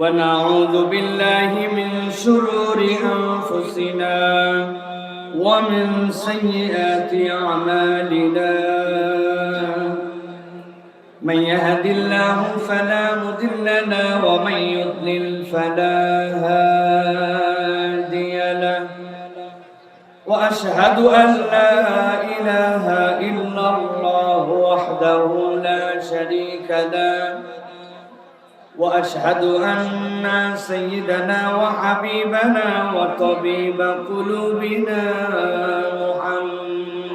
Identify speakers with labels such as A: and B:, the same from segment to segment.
A: ونعوذ بالله من شرور أنفسنا ومن سيئات أعمالنا من يهد الله فلا مضل له ومن يضلل فلا هادي له وأشهد أن لا إله إلا الله وحده لا شريك له وأشهد أن سيدنا وحبيبنا وطبيب قلوبنا محمد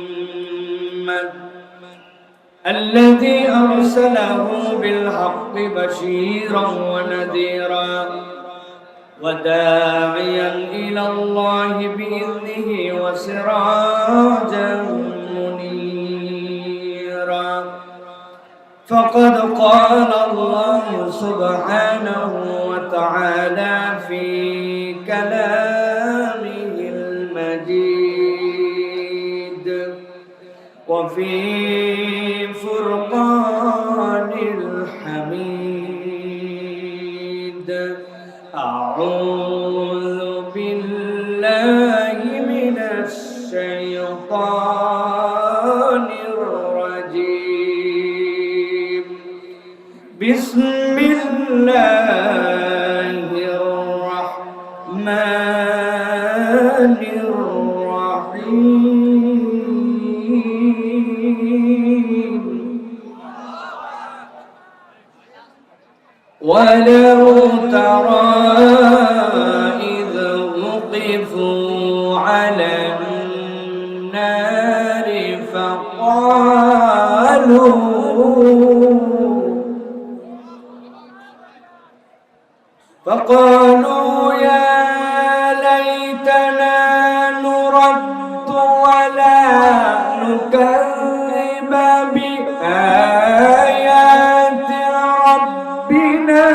A: الذي أرسله بالحق بشيرا ونذيرا وداعيا إلى الله بإذنه وسراجا منيرا فقد قال الله سبحانه وتعالى في كلامه المجيد وفي فرقان الحميد أعوذ بالله من الشيطان الرجيم بسم الله الرحمن الرحيم ولو ترى إذ وقفوا على النار فقالوا يا ليتنا نرد ولا نكذب بآيات ربنا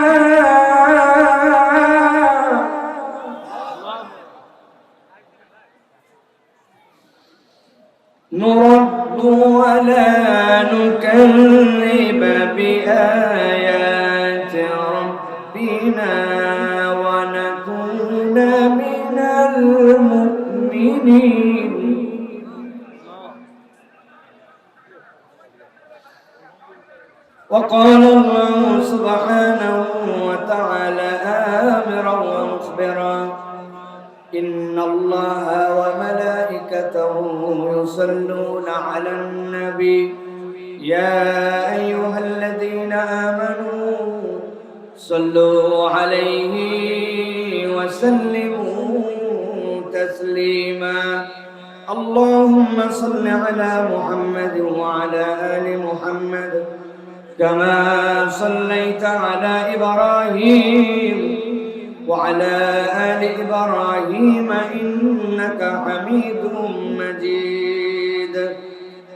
A: نرد ولا نكذب بآيات ربنا ونكون من المؤمنين وقال الله سبحانه وتعالى آمرا ومخبرا إن الله وملائكته يصلون على النبي يا أيها الذين آمنوا صلوا عليه وسلموا تسليما اللهم صل على محمد وعلى آل محمد كما صليت على إبراهيم وعلى آل إبراهيم إنك حميد مجيد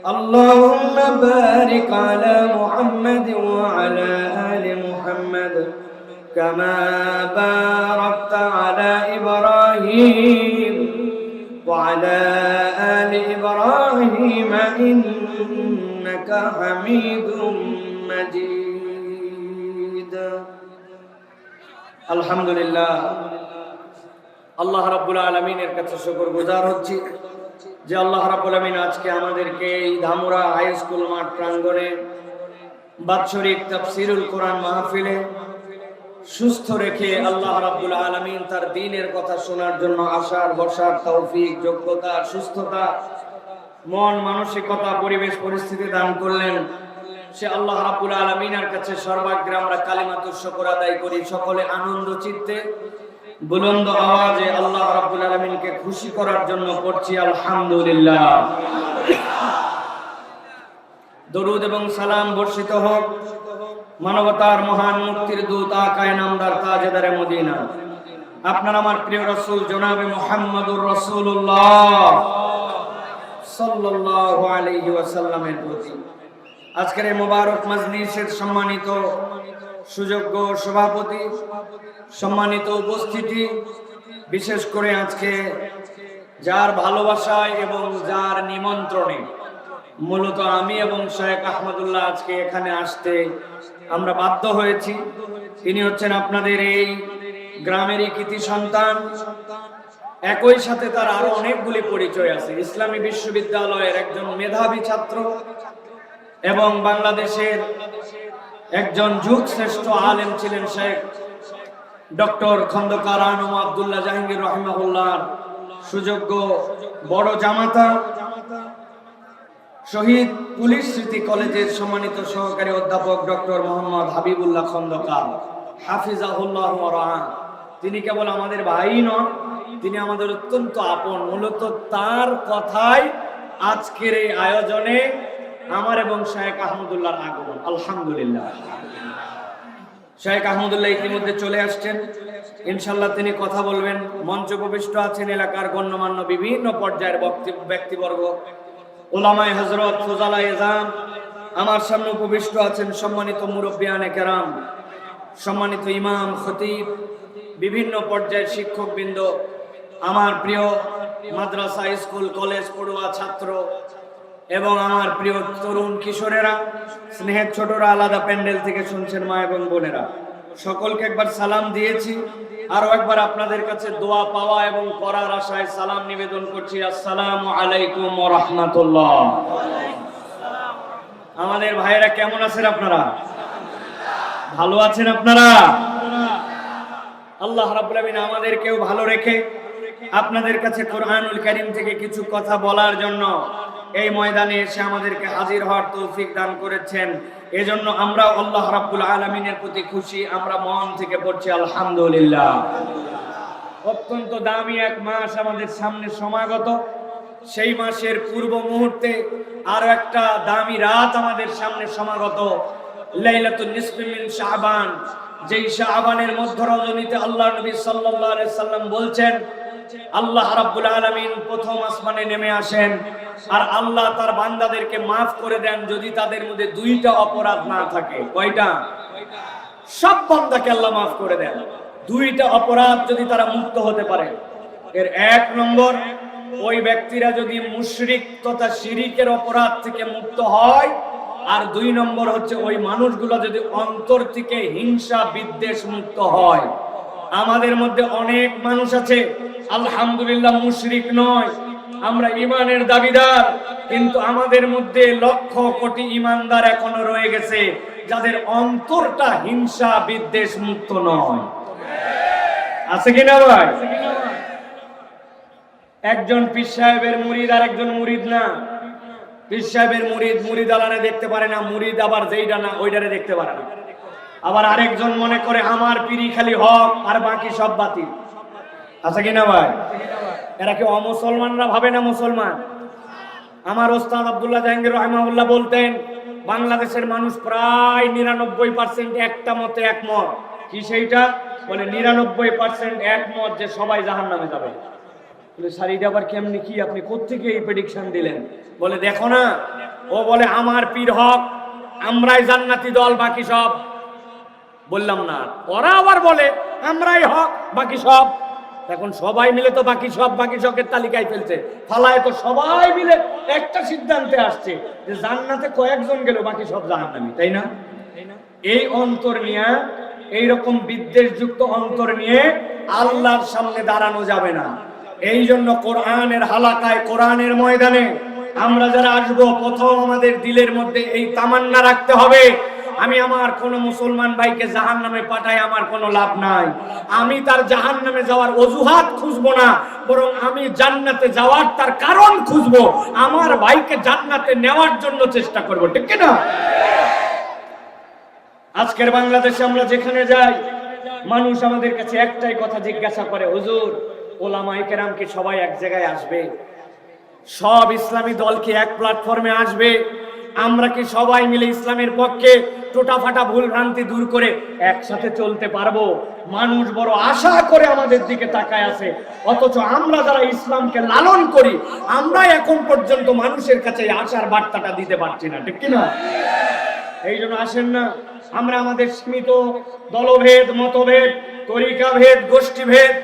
A: اللهم بارك على محمد وعلى آل محمد كما باركت على إبراهيم وعلى آل إبراهيم إنك حميد مجيد আলহামদুলিল্লাহ আল্লাহ রাব্বুল আলামিনের কাছে শুকরগুজার হচ্ছি যে আল্লাহ রাব্বুল আলামিন আজকে আমাদেরকে এই ধামুরা হাই স্কুল মাঠ প্রাঙ্গণে বাৎসরিক তাফসীরুল কোরআন মাহফিলে সুস্থ রেখে আল্লাহ রাব্বুল আলামিন তার দ্বীনের কথা শোনার জন্য আসার বসার তৌফিক যোগ্যতা সুস্থতা মন মানসিকতা পরিবেশ পরিস্থিতি দান করলেন সে আল্লাহ রাব্বুল আলামিনের কাছে সর্বাগ্রে আমরা কালিমাতুশ শুকর আদায় করি সকলে আনন্দ চিত্তে বুলন্দ আওয়াজে আল্লাহ রাব্বুল আলামিনকে খুশি করার জন্য পড়ছি আলহামদুলিল্লাহ দরুদ এবং সালাম বর্ষিত হোক মানবতার মহান মুক্তির দূত আকায়ে নামদার তাজেদারে মদিনা আপনার আমার প্রিয় রাসূল জনাবে মুহাম্মদুর রাসূলুল্লাহ সাল্লাল্লাহু আলাইহি ওয়াসাল্লামের প্রতি আজকের এই মোবারক মজলিসের সম্মানিত সুযোগ্য সভাপতি সম্মানিত উপস্থিতি বিশেষ করে আজকে যার ভালোবাসায় এবং যার নিমন্ত্রণে মূলত আমি এবং শেখ আহমদুল্লাহ আজকে এখানে আসতে আমরা বাধ্য হয়েছি। তিনি হচ্ছেন আপনাদের এই গ্রামেরই কৃতি সন্তান, একই সাথে তার আরো অনেকগুলি পরিচয় আছে। ইসলামী বিশ্ববিদ্যালয়ের একজন মেধাবী ছাত্র এবং বাংলাদেশের একজন যুগ শ্রেষ্ঠ আলেম ছিলেন শেখ ডক্টর খন্দকার আনম আব্দুল্লাহ জাহাঙ্গীর রহিমাহুল্লাহর সুযোগ্য বড় জামাতা, শহীদ পুলিশ স্মৃতি কলেজের সম্মানিত সহকারী অধ্যাপক ডক্টর মোহাম্মদ হাবিবুল্লাহ খন্দকার হাফিজাহুল্লাহ ওয়া। তিনি কেবল আমাদের ভাই নন, তিনি আমাদের অত্যন্ত আপন। মূলত তার কথাই আজকের এই আয়োজনে আমার এবং শেখ আহমদুল্লাহর আগমন। আলহামদুলিল্লাহ, শেখ আহমদুল্লাহ ইতিমধ্যে চলে আসছেন, ইনশাল্লাহ তিনি কথা বলবেন। মঞ্চ উপবিষ্ট আছেন এলাকার গণ্যমান্য বিভিন্ন পর্যায়ের ব্যক্তিবর্গ, ওলামায়ে হযরত, ফুজালায়ে এযাম। আমার সামনে উপবিষ্ট আছেন সম্মানিত মুরব্বিয়ানে কেরাম, সম্মানিত ইমাম, খতিব, বিভিন্ন পর্যায়ের শিক্ষকবৃন্দ, আমার প্রিয় মাদ্রাসা, স্কুল, কলেজ পড়ুয়া ছাত্র এবং আমার প্রিয় তরুণ কিশোরেরা, স্নেহের ছোটরা, আলাদা প্যান্ডেল থেকে শুনছেন মা এবং বোনেরা, সকলকে একবার সালাম দিয়েছি। আরো একবার আপনাদের কাছে দোয়া পাওয়া এবং করার আশায় সালাম নিবেদন করছি। আসসালামু আলাইকুম ওয়া রাহমাতুল্লাহ। আমাদের ভাইয়েরা কেমন আছেন আপনারা? ভালো আছেন আপনারা? আল্লাহ রাব্বুল আলামিন আমাদেরকেও ভালো রেখে আপনাদের কাছে কোরআনুল কারীম থেকে কিছু কথা বলার জন্য এই ময়দানে এসে আমাদেরকে হাজির হওয়ার তৌফিক দান করেছেন। এজন্য আমরা আল্লাহ রাব্বুল আলামিনের প্রতি খুশি। আমরা মন থেকে পড়ছি আলহামদুলিল্লাহ। অত্যন্ত দামি এক মাস আমাদের সামনে সমাগত। সেই মাসের পূর্ব মুহূর্তে আরো একটা দামি রাত আমাদের সামনে সমাগত, লাইলাতুন নিসফি মিন শাবান। যেই শাবানের মধ্য রজনীতে আল্লাহ নবী সাল্লাল্লাহু আলাইহি সাল্লাম বলছেন, আল্লাহ রাব্বুল আলামিন প্রথম আসমানে নেমে আসেন আর আল্লাহ তার বান্দাদেরকে মাফ করে দেন যদি তাদের মধ্যে দুইটা অপরাধ না থাকে। কয়টা? সব বান্দাকে আল্লাহ মাফ করে দেন, দুইটা অপরাধ যদি তারা মুক্ত হতে পারে। এর এক নম্বর, ওই ব্যক্তিরা যদি মুশরিক তথা শিরিকের অপরাধ থেকে মুক্ত হয়, আর দুই নম্বর হচ্ছে ওই মানুষগুলো যদি অন্তর থেকে হিংসা বিদ্বেষ মুক্ত হয়। আমাদের মধ্যে অনেক মানুষ আছে আলহামদুলিল্লাহ মুশরিক নয়, আমরা ইমানের দাবিদার, কিন্তু আমাদের মধ্যে লক্ষ কোটি ইমানদার এখনো রয়ে গেছে যাদের অন্তরটা হিংসা বিদ্বেষ মুক্ত নয়। আছে কিনা ভাই? একজন পীর সাহেবের মুরিদ আর একজন মুরিদ না। পীর সাহেবের মুরিদ মুরিদ আলারে দেখতে পারে না, মুরিদ আবার যেইটা না ওইটারে দেখতে পারে না। আবার আরেকজন মনে করে আমার পীরই খালি হক আর বাকি সব বাতিল। আছে কিনা ভাই? এরা কি অমুসলমানরা ভাবে না মুসলমান? আমার ওস্তাদ আব্দুল্লাহ জাহাঙ্গীর রহিমাহুল্লাহ বলতেন, বাংলাদেশের মানুষ প্রায় 99% একটা মতে একমত। কি সেইটা? বলে 99% একমত যে সবাই জাহান্নামে যাবে। বলে স্যার এটা আবার কেমনি, কি আপনি কোত্থেকে এই প্রেডিকশন দিলেন? বলে দেখো না, ও বলে আমার পীর হক, আমরাই জান্নাতি দল, বাকি সব। বললাম না, ওরা আবার বলে আমরাই হক বাকি সব। এখন সবাই মিলে তো বাকি সব বাকি সবের তালিকায় ফেলছে, ফালায় তো সবাই মিলে একটা সিদ্ধান্তে আসছে যে জান্নাতে কয়েকজন গেল, বাকি সব জাহান্নামী, তাই না? এই অন্তর নিয়ে, এইরকম বিদ্বেষযুক্ত অন্তর নিয়ে আল্লাহর সামনে দাঁড়ানো যাবে না। এই জন্য কোরআনের হালাকায়, কোরআনের ময়দানে আমরা যারা আসবো, প্রথম আমাদের দিলের মধ্যে এই তামান্না রাখতে হবে, আমি আমার কোন মুসলমান ভাইকে জাহান্নামে পাঠাই আমার কোনো লাভ নাই। আমি তার জাহান্নামে যাওয়ার অজুহাত খুঁজবো না, বরং আমি জান্নাতে যাওয়ার তার কারণ খুঁজবো, আমার ভাইকে জান্নাতে নেওয়ার জন্য চেষ্টা করবো। ঠিক না? আজকের বাংলাদেশে আমরা যেখানে যাই, মানুষ আমাদের কাছে একটাই কথা জিজ্ঞাসা করে, হুজুর ওলামায়ে কেরাম কি সবাই এক জায়গায় আসবে? সব ইসলামী দল কি এক প্ল্যাটফর্মে আসবে? আমরা কি সবাই মিলে ইসলামের পক্ষে টোটাফাটা ভুল ভ্রান্তি দূর করে একসাথে চলতে পারবো? মানুষ বড় আশা করে আমাদের দিকে তাকায় আছে, অথচ আমরা যারা ইসলামকে লালন করি, আমরা এখন পর্যন্ত মানুষের কাছে আশার বার্তাটা দিতে পারছি না। ঠিক কিনা? এই জন্য আসেন না, আমরা আমাদের সীমিত দলভেদ মতভেদ তরিকা ভেদ, গোষ্ঠী ভেদ,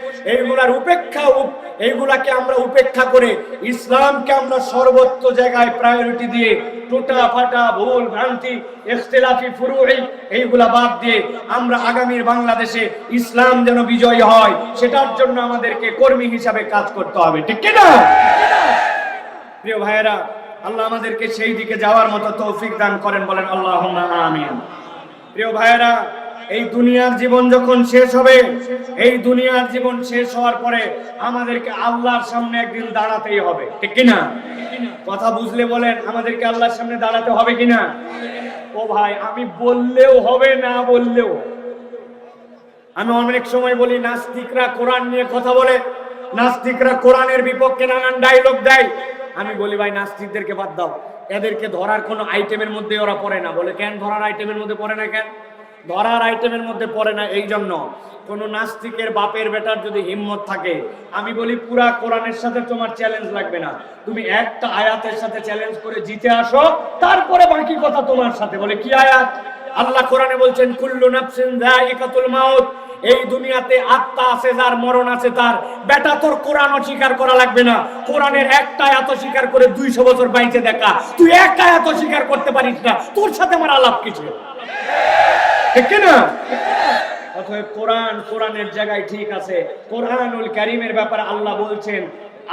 A: এইগুলাকে আমরা উপেক্ষা করে ইসলামকে আমরা সর্বোচ্চ জায়গায় প্রায়োরিটি দিয়ে টুটা ফাটা ভুল ভ্রান্তি ইখতিলাফি ফুরুই এইগুলা বাদ দিয়ে আমরা আগামীর বাংলাদেশে ইসলাম যেন বিজয়ী হয় সেটার জন্য আমাদেরকে কর্মী হিসাবে কাজ করতে হবে, ঠিক কি না? প্রিয় ভাইয়েরা, আল্লাহ আমাদেরকে সেই দিকে যাওয়ার মতো তৌফিক দান করেন, বলেন আল্লাহুম্মা আমিন। প্রিয় ভাইয়েরা, এই দুনিয়ার জীবন যখন শেষ হবে, এই দুনিয়ার জীবন শেষ হওয়ার পরে আমাদেরকে আল্লাহর সামনে একদিন দাঁড়াতেই হবে, ঠিক কিনা? কথা বুঝলে বলেন, আমাদেরকে আল্লাহর সামনে দাঁড়াতে হবে কিনা? ও ভাই, আমি বললেও হবে, না বললেও। আমি অনেক সময় বলি নাস্তিকরা কোরআন নিয়ে কথা বলে, নাস্তিকরা কোরআনের বিপক্ষে নানান ডায়লগ দেয়। আমি বলি ভাই, নাস্তিকদেরকে বাদ দাও, এদেরকে ধরার কোনো আইটেমের মধ্যে ওরা পড়ে না। বলে কেন ধরার আইটেমের মধ্যে পড়ে না? কেন ধরার আইটেমের মধ্যে পড়ে না? এই জন্য, কোন নাস্তিকের বাপের বেটার যদি হিম্মত থাকে, আমি বলি পুরা কোরআনের সাথে তোমার চ্যালেঞ্জ লাগবে না, তুমি একটা আয়াতের সাথে চ্যালেঞ্জ করে জিতে আসো, তারপরে বাকি কথা তোমার সাথে। বলে কি আয়াত? আল্লাহ কোরআনে বলছেন কুল্লু নাফসিন যায়িকাতুল মাউত, এই দুনিয়াতে আত্মা আছে যার, মরণ আছে তার। বেটা, তোর কোরআন অস্বীকার করা লাগবে না, কোরআনের একটা আয়াত স্বীকার করে 200 বছর বাইচে দেখা। তুই একটা আয়াত স্বীকার করতে পারিস না, তোর সাথে আমার আলাপ কিছু, ঠিক না? অতএব কোরআনের জায়গায় ঠিক আছে। কোরআনুল কারীমের ব্যাপারে আল্লাহ বলছেন,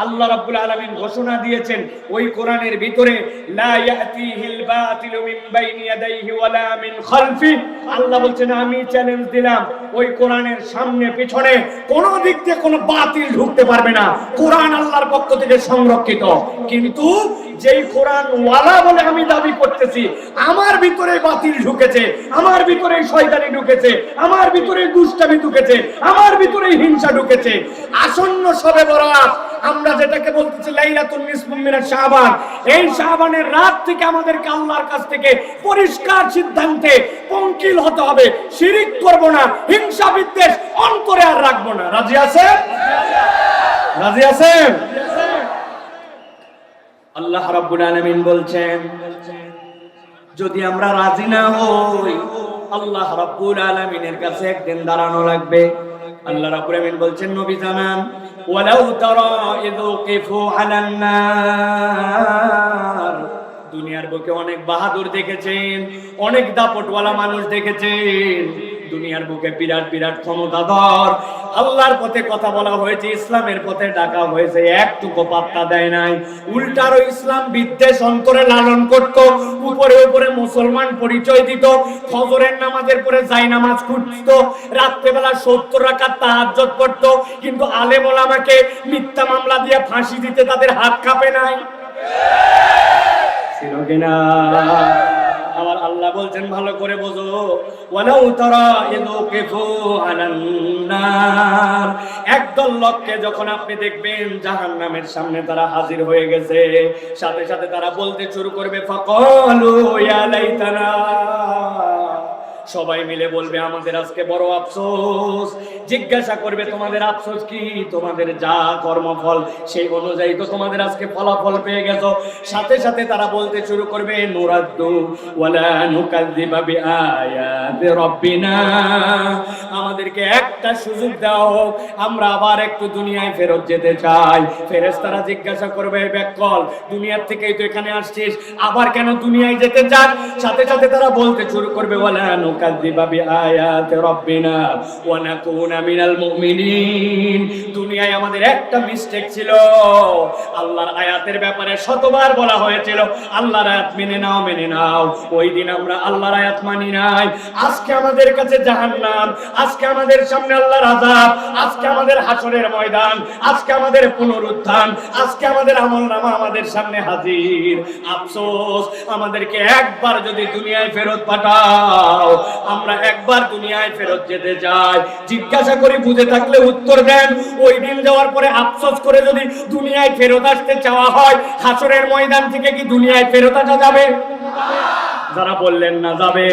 A: আল্লাহ রাব্বুল আলামিন ঘোষণা দিয়েছেন ওই কোরআনের ভিতরে, লা ইয়াতিহিল বাতিলু মিন বাইনি ইয়াদাইহি ওয়ালা মিন খালফি। আল্লাহ বলছেন আমি চ্যালেঞ্জ দিলাম, ওই কোরআনের সামনে পিছনে কোন দিক দিয়ে কোনো বাতিল ঢুকতে পারবে না। কোরআন আল্লাহর পক্ষ থেকে সংরক্ষিত। কিন্তু যেই কোরআন ওয়ালা বলে আমি দাবি করতেছি, আমার ভিতরে বাতিল ঢুকেছে, আমার ভিতরে শয়তানি ঢুকেছে, আমার ভিতরে দুষ্টামি ঢুকেছে, আমার ভিতরে হিংসা ঢুকেছে। আসন্ন শবে বরাত, আমরা যেটাকে বলতেছি লাইলাতুন নিসফু মিনাশ শাবান, এই শাবানের রাত থেকে আমাদেরকে আল্লাহর কাছ থেকে পরিষ্কার সিদ্ধান্তে পঙ্কিল হতে হবে। শিরিক করব না, হিংসা বিদ্বেষ অন্তরে আর রাখবো না। রাজি আছেন? রাজি আছেন? আল্লাহ রাব্বুল আলামিন বলছেন, যদি আমরা রাজি না হই, আল্লাহ রাব্বুল আলামিনের কাছে একদিন দাঁড়ানো লাগবে। আল্লাহ রাব্বুল আলামিন বলছেন, নবী জানান, ওয়ালাউ তারা ইয উকিফু আলান নার। দুনিয়ার বুকে অনেক বাহাদুর দেখেছেন, অনেক দাপটওয়ালা মানুষ দেখেছেন, দুনিয়ার বুকে বিরাট বিরাট ক্ষমতাধর, আল্লাহর পথে কথা বলা হয়েছে, ইসলামের পথে ডাকা হয়েছে, একটুকু পাত্তা দেয় নাই। উল্টারও ইসলাম বিদ্বেষ অন্তরে লালন করত, উপরে উপরে মুসলমান পরিচয় দিত, ফজরের নামাজের পরে জায়নামাজ খুঁজত, রাত্রেবেলা 70 রাকাত তাহাজ্জুদ পড়ত, কিন্তু আলেম ওলামাকে মিথ্যা মামলা দিয়ে ফাঁসি দিতে তাদের হাত কাঁপে নাই, ছিল কিনা? আবার আল্লাহ বলছেন, ভালো করে বোঝো, ওয়ালাউ তারা ইয উকিফু আলান নার। একদল লোককে যখন আপনি দেখবেন জাহান্নামের সামনে তারা হাজির হয়ে গেছে, সাথে সাথে তারা বলতে শুরু করবে, ফাকালু ইয়া লাইতানা। সবাই মিলে বলবে, আমাদের আজকে বড় আফসোস। জিজ্ঞাসা করবে, তোমাদের আফসোস কি? তোমাদের যা কর্মফল সেই অনুযায়ী তো তোমাদের আজকে ফলাফল পেয়ে গেছো। সাথে সাথে তারা বলতে শুরু করবে, নুরাদ্দু ওয়ালা নুকাযযিবা বিআয়াতি রাব্বিনা। আমাদেরকে একটা সুযোগ দাও হোক, আমরা আবার একটু দুনিয়ায় ফেরত যেতে চাই। ফেরেশতারা জিজ্ঞাসা করবে, বেকল, দুনিয়ার থেকেই তো এখানে আসছিস, আবার কেন দুনিয়ায় যেতে চান? সাথে সাথে তারা বলতে শুরু করবে, ওয়ালা নুকাযযিবা বিআয়াতি রাব্বিনা ওয়া নাকুনা মিনাল মুমিনিন। দুনিয়ায় আমাদের একটা মিস্টেক ছিল, আল্লাহর আয়াতের ব্যাপারে শতবার বলা হয়েছিল, আল্লাহর আয়াত মেনে নাও, মেনে নাও। ওই দিন আমরা আল্লাহর আয়াত মানি নাই। আজকে আমাদের কাছে জাহান্নাম, আজকে আমাদের সামনে আল্লাহর আযাব, আজকে আমাদের হাসরের ময়দান, আজকে আমাদের পুনরুত্থান, আজকে আমাদের আমলনামা আমাদের সামনে হাজির। আফসোস, আমাদেরকে একবার যদি দুনিয়ায় ফেরত পাঠাও, আমরা একবার দুনিয়ায় ফেরত যেতে চাই। জিজ্ঞাসা করি, বুঝে থাকলে উত্তর দেন। ওই দিন যাওয়ার পরে আফসোস করে যদি দুনিয়ায় ফেরত আসতে চাওয়া হয়, হাসরের ময়দান থেকে কি দুনিয়ায় ফেরত আসা যাবে? যারা বললেন না যাবে,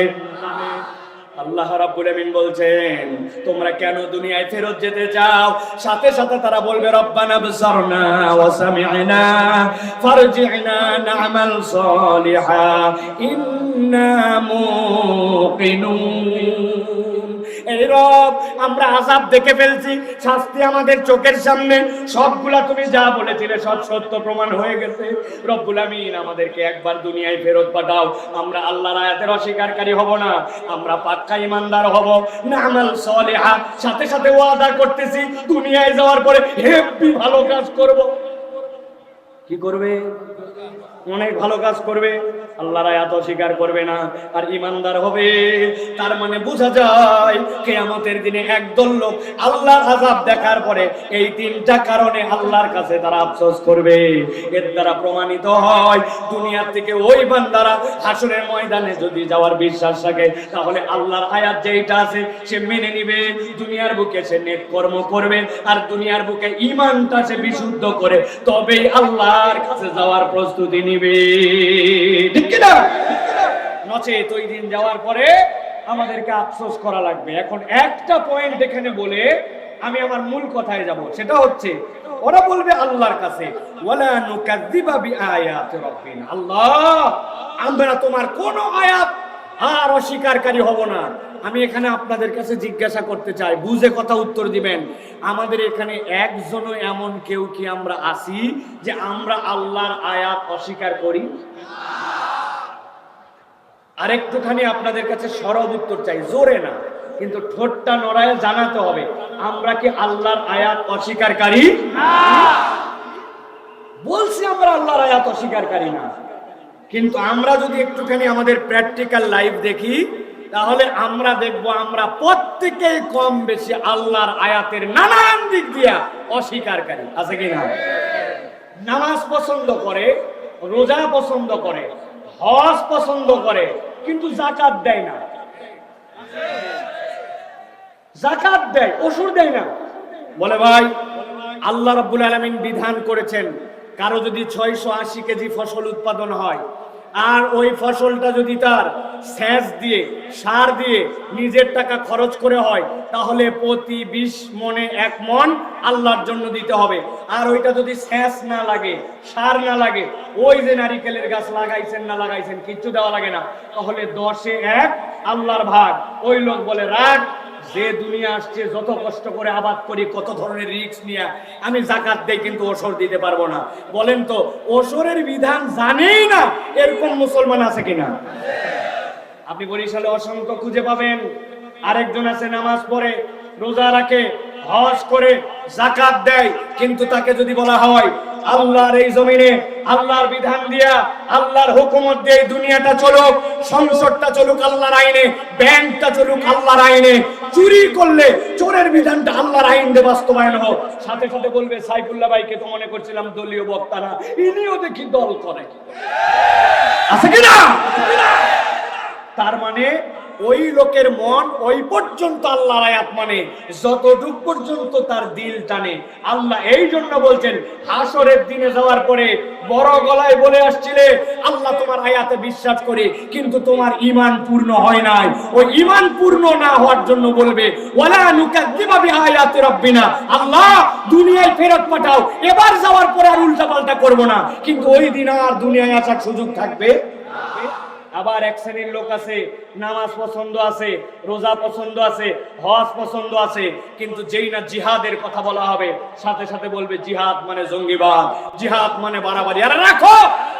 A: আল্লাহ রাব্বুল আমিন বলছেন, তোমরা কেন দুনিয়ায় ফেরত যেতে চাও? সাথে সাথে তারা বলবে, রব্বানা বসারনা ওয়া সামি'না ফারজি'না না'মাল সালিহা ইন্না মুকিনুন। এই রব, আমরা আযাব দেখে ফেলছি, শাস্তি আমাদের চোখের সামনে, সবগুলা তুমি যা বলেছিলে সব সত্য প্রমাণ হয়ে গেছে। রব্বুল আমিন আমাদেরকে একবার দুনিয়ায় ফেরত পাঠাও, আমরা আল্লাহর আয়াতের অস্বীকারী হব না, আমরা পাক্কা ঈমানদার হব, নামাল সালিহা, সাথে সাথে ওয়াদা করতেছি দুনিয়ায় যাওয়ার পরে হেব্বি ভালো কাজ করব। কি করবে? অনেক ভালো কাজ করবে, আল্লাহর আয়াত অস্বীকার করবে না, আর ঈমানদার হবে। তার মানে বোঝা যায় কিয়ামতের দিনে একদল লোক আল্লাহর আযাব দেখার পরে এই তিনটা কারণে আল্লাহর কাছে তারা আফসোস করবে। এর দ্বারা প্রমাণিত হয় দুনিয়া থেকে ওই বান্দারা হাসরের ময়দানে যদি যাওয়ার বিশ্বাস থাকে, তাহলে আল্লাহর আয়াত যেটা আছে সে মেনে নিবে, দুনিয়ার বুকে সে নেক কর্ম করবে, আর দুনিয়ার বুকে ঈমানটা সে বিশুদ্ধ করে তবেই আল্লাহর কাছে যাওয়ার প্রস্তুতি নিবে। ঠিক কি না? নচেত ওই দিন যাওয়ার পরে আমাদেরকে আফসোস করা লাগবে। এখন একটা পয়েন্ট এখানে বলে আমি আমার মূল কথায় যাব, সেটা হচ্ছে ওরা বলবে আল্লাহর কাছে, ওয়ালা নুকাযযিবা বিআয়াতি রাব্বিনা, আল্লাহ আমরা তোমার কোন আয়াত আর অস্বীকারী হব না। আমি এখানে আপনাদের কাছে জিজ্ঞাসা করতে চাই, বুঝে কথা উত্তর দিবেন। আমাদের এখানে একজনও এমন কেউ কি আমরা আছি যে আমরা আল্লাহর আয়াত অস্বীকার করি? আরেকটুখানি আপনাদের কাছে সরব উত্তর চাই, জোরে না কিন্তু ঠোঁটটা নড়ায় জানাতে হবে, আমরা কি আল্লাহর আয়াত অস্বীকারী না? বলছি আমরা আল্লাহর আয়াত অস্বীকারী না, কিন্তু আমরা যদি একটুখানি আমাদের প্র্যাকটিক্যাল লাইফ দেখি, তাহলে আমরা দেখব আমরা প্রত্যেকেই কম বেশি আল্লাহর আয়াতের নানান দিক দিয়া অস্বীকারী আছে কিনা। নামাজ পছন্দ করে, রোজা পছন্দ করে, হজ পছন্দ করে, কিন্তু যাকাত দেয় না। যাকাত দেয়, ওসুর দেয় না। বলে ভাই আল্লাহ রাব্বুল আলামিন বিধান করেছেন, কারো যদি 680 কেজি ফসল উৎপাদন হয়, আর ওই ফসলটা যদি তার সেচ দিয়ে সার দিয়ে নিজের টাকা খরচ করে হয়, তাহলে প্রতি 20 মনে 1 মন আল্লাহর জন্য দিতে হবে। আর ওইটা যদি সেচ না লাগে, সার না লাগে, ওই যে নারিকেলের গাছ লাগাইছেন না লাগাইছেন কিচ্ছু দেওয়া লাগে না, তাহলে 10-এ 1 আল্লাহর ভাগ। ওই লোক বলে রাখ, যে দুনিয়া আসছে যত কষ্ট করে আবাদ করি, কত ধরনের রিস্ক নিয়ে আমি যাকাত দেই, কিন্তু ওসর দিতে পারবো না। বলেন তো ওসরের বিধান জানেই না এরকম মুসলমান আছে কিনা? আপনি বরিশালে অসংখ্য খুঁজে পাবেন। আরেকজন আছে নামাজ পড়ে, রোজা রাখে, হজ করে, যাকাত দেয়, কিন্তু তাকে যদি বলা হয় আল্লাহর এই জমিনে আল্লাহর বিধান দিয়া, আল্লাহর হুকুমত দিয়ে দুনিয়াটা চলুক, সংসদটা চলুক আল্লাহর আইনে, ব্যাংকটা চলুক আল্লাহর আইনে, চুরি করলে চোরের বিধানটা আল্লাহর আইন দিয়ে বাস্তবায়ন হোক, সাথে সাথে বলবে সাইফুল্লাহ ভাইকে তো মনে করছিলাম দলীয় বক্তা না, ইনিও দেখি দল করে। আছে কিনা? তার মানে ওই লোকের মন ওই পর্যন্ত আল্লাহর আয়াত মানে যতটুক পর্যন্ত তার দিল টানে। আল্লাহ এই জন্য বলছেন হাসরের দিনে যাওয়ার পরে বড় গলায় বলে আসছিলে আল্লাহ তোমার আয়াতে বিশ্বাস করে, কিন্তু তোমার ঈমান পূর্ণ হয় নাই। ওই ঈমান পূর্ণ না হওয়ার জন্য বলবে ওয়ালা নুকাযযিবা বিআয়াতি রাব্বিনা, আল্লাহ দুনিয়ায় ফেরত পাঠাও, এবার যাওয়ার পরে আর উল্টাপাল্টা করব না। কিন্তু ওই দিন আর দুনিয়ায় আসার সুযোগ থাকবে। আবার এক শ্রেণীর লোক আছে, নামাজ পছন্দ আছে, রোজা পছন্দ আছে, হজ পছন্দ আছে, কিন্তু যেই না জিহাদের কথা বলা হবে সাথে সাথে বলবে জিহাদ মানে জঙ্গিবাদ, জিহাদ মানে বাড়াবাড়ি। আরে রাখো,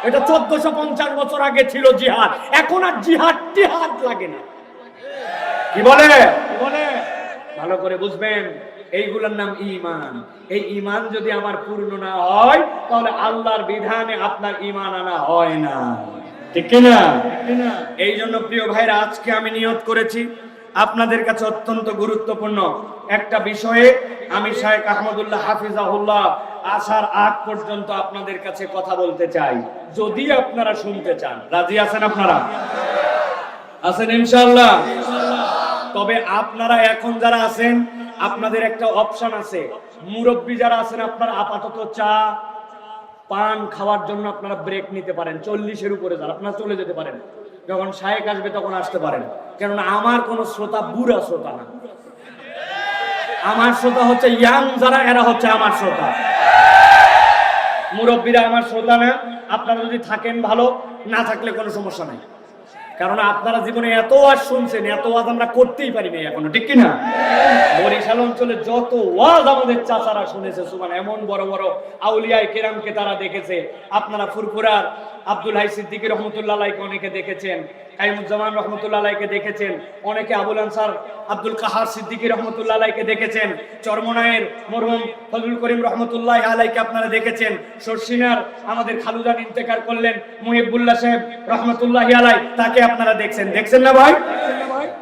A: এটা 1450 বছর আগে ছিল জিহাদ, এখন আর জিহাদ টিহাদ লাগে না। কি বলে? ভালো করে বুঝবেন, এইগুলোর নাম ঈমান। এই ঈমান যদি আমার পূর্ণ না হয়, তাহলে আল্লাহর বিধানে আপনার ঈমান আনা হয় না। ঠিক কিনা? এই জন্য প্রিয় ভাইরা, আজকে আমি নিয়ত করেছি আপনাদের কাছে অত্যন্ত গুরুত্বপূর্ণ একটা বিষয়ে আমি শায়েখ আহমদুল্লাহ হাফিজাহুল্লাহ আসার আগ পর্যন্ত আপনাদের কাছে কথা বলতে চাই, যদি আপনারা শুনতে চান। রাজি আছেন আপনারা? আছেন ইনশাআল্লাহ? তবে আপনারা এখন যারা আছেন, আপনাদের একটা অপশন আছে। মুরব্বী যারা আছেন, আপনারা আপাতত চা পান খাওয়ার জন্য আপনারা ব্রেক নিতে পারেন। 40-এর উপরে যারা, আপনারা চলে যেতে পারেন, যখন শায়েক আসবে তখন আসতে পারেন। কেননা আমার কোন শ্রোতা বুড়া শ্রোতা না, আমার শ্রোতা হচ্ছে ইয়াং যারা, এরা হচ্ছে আমার শ্রোতা। মুরব্বীরা আমার শ্রোতা না। আপনারা যদি থাকেন ভালো, না থাকলে কোনো সমস্যা নাই। কারণ আপনারা জীবনে এত ওয়াজ শুনছেন, এত ওয়াজ আমরা করতেই পারিনি এখনো, ঠিক কিনা? বরিশাল অঞ্চলে যত ওয়াজ আমাদের চাচারা শুনেছে, সুবহান, এমন বড় বড় আউলিয়ায়ে কেরামকে তারা দেখেছে। আপনারা ফুরফুরার আব্দুল হাই সিদ্দিকী রহমতুল্লাহ আলাইহিকে অনেকে দেখেছেন, কাইমুজ্জামান রহমতুল্লাহ আলাইহিকে দেখেছেন, অনেকে আবুল আনসার আব্দুল কাহার সিদ্দিকী রহমতুল্লাহ আলাইহিকে দেখেছেন, চরমনায়ের মরহুম ফজলুল করিম রহমতুল্লাহ আলাইহিকে আপনারা দেখেছেন, শর্ষিনার আমাদের খালুজান ইন্তেকাল করলেন মুহিবুল্লাহ সাহেব রহমতুল্লাহ আলাইহি, তাকে আপনারা দেখছেন না ভাই?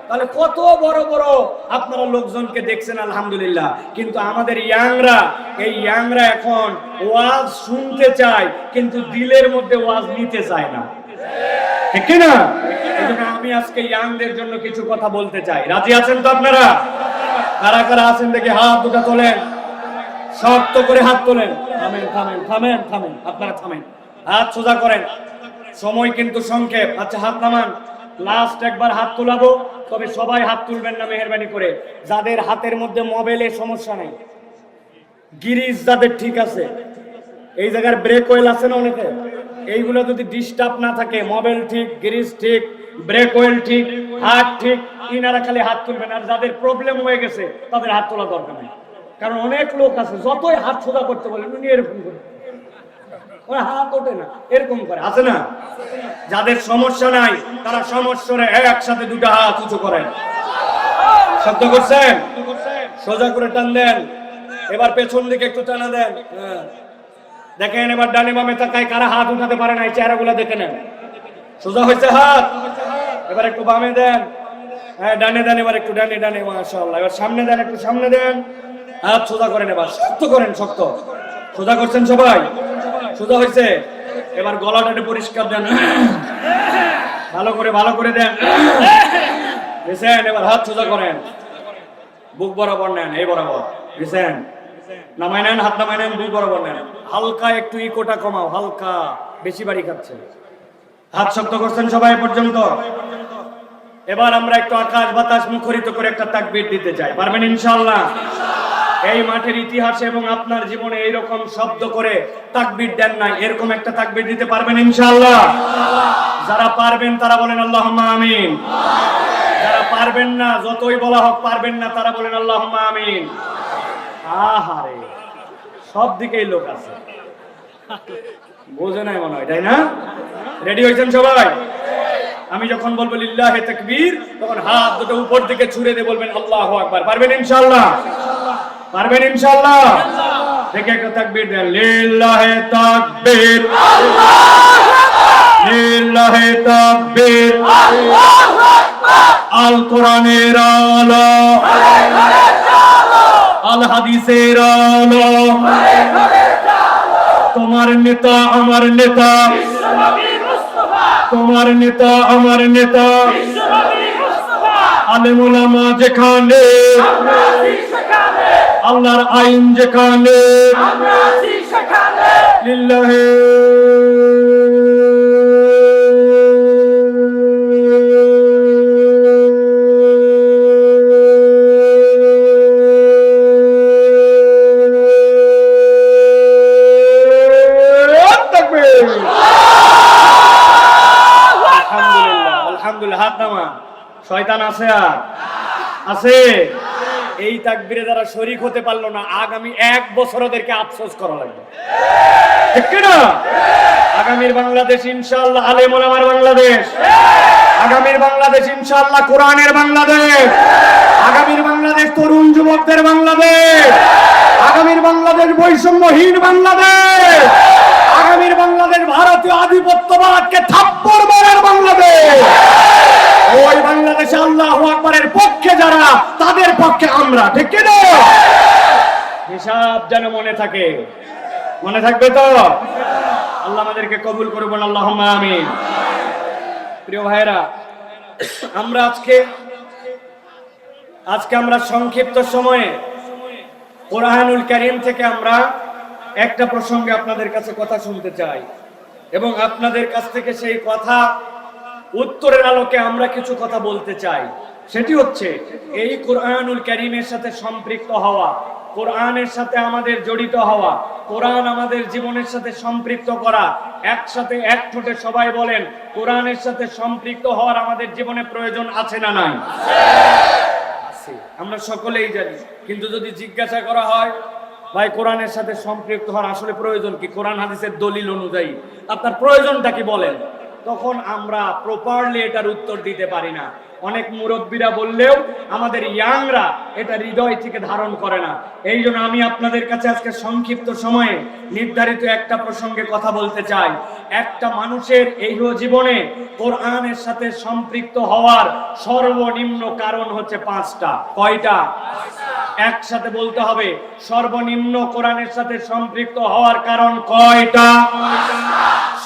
A: তাহলে কত বড় বড় আপনারা লোকজনকে দেখছেন, আলহামদুলিল্লাহ। কিন্তু আমাদের ইয়াংরা এখন ওয়াজ শুনতে চায়, কিন্তু দিলের মধ্যে ওয়াজ নিতে চায় না, ঠিক কি না? এজন্য আমি আজকে ইয়াংদের জন্য কিছু কথা বলতে চাই। রাজি আছেন তো আপনারা? কারা কারা আছেন দেখি হাত দুটো তোলেন, শক্ত করে হাত তোলেন। থামেন, আপনারা থামেন, হাত সোজা করেন, সময় কিন্তু সংক্ষেপ। আচ্ছা, হাত নামান। লাস্ট একবার হাত তোলাবো, তবে সবাই হাত তুলবেন না মেহেরবানি করে। যাদের হাতের মধ্যে মোবাইলের সমস্যা নেই, গিরিজ যাদের ঠিক আছে, এই জায়গার ব্রেক ওয়েল আছে না অনেকে, এইগুলো যদি ডিস্টার্ব না থাকে, মোবাইল ঠিক, গিরিজ ঠিক, ব্রেক ওয়েল ঠিক, হাত ঠিক, ইনারা খালি হাত তুলবেন। আর যাদের প্রবলেম হয়ে গেছে তাদের হাত তোলা দরকার নেই। কারণ অনেক লোক আছে যতই হাত সোজা করতে বলেন উনি এরকম করে, হাত ওঠে না, এরকম করে, আছে না? যাদের সমস্যা নাই তারা সমস্যারে একসাথে দুটো হাত উঁচু করেন। শব্দ করছেন? সোজা করে টান দেন। এবার পেছন দিকে একটু টানা দেন। দেখেন এবার ডানে বামে তাকায়, কারা হাত উঠাতে পারে না চেহারাগুলা দেখে নেন। সোজা হয়েছে হাত, এবার একটু বামে দেন, হ্যাঁ ডানে দেন, এবার একটু ডানে, মাশাআল্লাহ। এবার সামনে দেন, একটু সামনে দেন, হাত সোজা করেন, এবার শক্ত করেন, শক্ত। সোজা করছেন সবাই? সোজা হয়েছে। এবার গলাটা একটু পরিষ্কার দেন, ভালো করে দেন, বুঝছেন? এবার হাত সোজা করেন, বুক বরাবর নেন, এই বরাবর, বুঝছেন? নামায় নেন, হাত নামায় নেন, বুক বরাবর নেন। হালকা একটু ইকোটা কমাও, হালকা, বেশি বাড়ি খাচ্ছে। হাত শক্ত করছেন সবাই পর্যন্ত? এবার আমরা একটু আকাশ বাতাস মুখরিত করে একটা তাকবীর দিতে চাই, পারবেন ইনশাআল্লাহ? এই মাঠের ইতিহাসে এবং আপনার জীবনে এইরকম শব্দ করে তাকবীর দেন নাই, এরকম একটা তাকবীর দিতে পারবেন ইনশাআল্লাহ? যারা পারবেন তারা বলেন আল্লাহুম্মা আমিন। যারা পারবেন না, যতই বলা হোক পারবেন না, তারা বলেন আল্লাহুম্মা আমিন। আহারে, সব দিকেই লোক আছে, বোঝে নাই মনে হয়, তাই না? রেডি হয়েছেন সবাই? আমি যখন বলবো লিল্লাহে তাকবীর, তখন হাত দুটো উপর দিকে ছুঁড়ে দিয়ে বলবেন আল্লাহু আকবার। পারবেন ইনশাআল্লাহ? পারবেন ইনশাআল্লাহ? দেখে একটা তাকবীর দেন, লিল্লাহে তাকবীর, লিল্লাহে তাকবীর, আল কোরআনের আলো, আল হাদিসের আলো, তোমার নেতা আমার নেতা, তোমার নেতা আমার নেতা, আলেম ওলামা যেখানে, আল্লাহর আইন যেখানে, লিল্লাহে হাত নামা। শয়তান আছে? আর আছে? এই তাকবীরে যারা শরীক হতে পারলো না, আগামী 1 বছর ওদেরকে আফসোস করা লাগবে, ঠিক কি না? আগামীর বাংলাদেশ ইনশাআল্লাহ আলেম ওলামার বাংলাদেশ, আগামীর বাংলাদেশ ইনশাআল্লাহ কোরআনের বাংলাদেশ, আগামীর বাংলাদেশ তরুণ যুবকদের বাংলাদেশ, আগামীর বাংলাদেশ বৈষম্যহীন বাংলাদেশ, আগামীর বাংলাদেশ ভারতীয় আধিপত্যবাদকে থাপ্পড় মারার বাংলাদেশ। ওই বাংলাদেশে আল্লাহু আকবারের পক্ষে যারা, তাদের পক্ষে আমরা, ঠিক কি না? হিসাব যেন মনে থাকে, মনে থাকবে তো? আল্লাহ আমাদেরকে কবুল করুন, আল্লাহুম্মা আমিন। প্রিয় ভাইরা, আমরা আজকে আমরা সংক্ষিপ্ত সময়ে কোরআনুল কারীম থেকে আমরা একটা প্রসঙ্গে আপনাদের কাছে কথা শুনতে চাই, এবং আপনাদের কাছ থেকে সেই কথা উত্তরের আলোকে আমরা কিছু কথা বলতে চাই। সেটি হচ্ছে এই কোরআনুল কারীমের সাথে সম্পৃক্ত হওয়া, কোরআনের সাথে আমাদের জড়িত হওয়া, কোরআন আমাদের জীবনের সাথে সম্পৃক্ত করা। একসাথে এক ঠোঁটে সবাই বলেন, কোরআনের সাথে সম্পৃক্ত হওয়ার আমাদের জীবনে প্রয়োজন আছে না নাই? আছে, আমরা সকলেই জানি। কিন্তু যদি জিজ্ঞাসা করা হয়, ভাই কোরআনের সাথে সম্পৃক্ত হওয়ার আসলে প্রয়োজন কি, কোরআন হাদিসের দলিল অনুযায়ী আপনার প্রয়োজনটা কি বলেন, তখন আমরা প্রপারলি এটার উত্তর দিতে পারি না। অনেক মুরব্বীরা বললেও আমাদের ইয়াংরা এটা হৃদয় থেকে ধারণ করে না। এই জন্য আমি আপনাদের কাছে আজকে সংক্ষিপ্ত সময়ে নির্ধারিত একটা প্রসঙ্গে কথা বলতে চাই। একটা মানুষের এই জীবনে কোরআনের সাথে সম্পৃক্ত হওয়ার সর্বনিম্ন কারণ হচ্ছে 5টা। কয়টা? একসাথে বলতে হবে, সর্বনিম্ন কোরআনের সাথে সম্পৃক্ত হওয়ার কারণ কয়টা?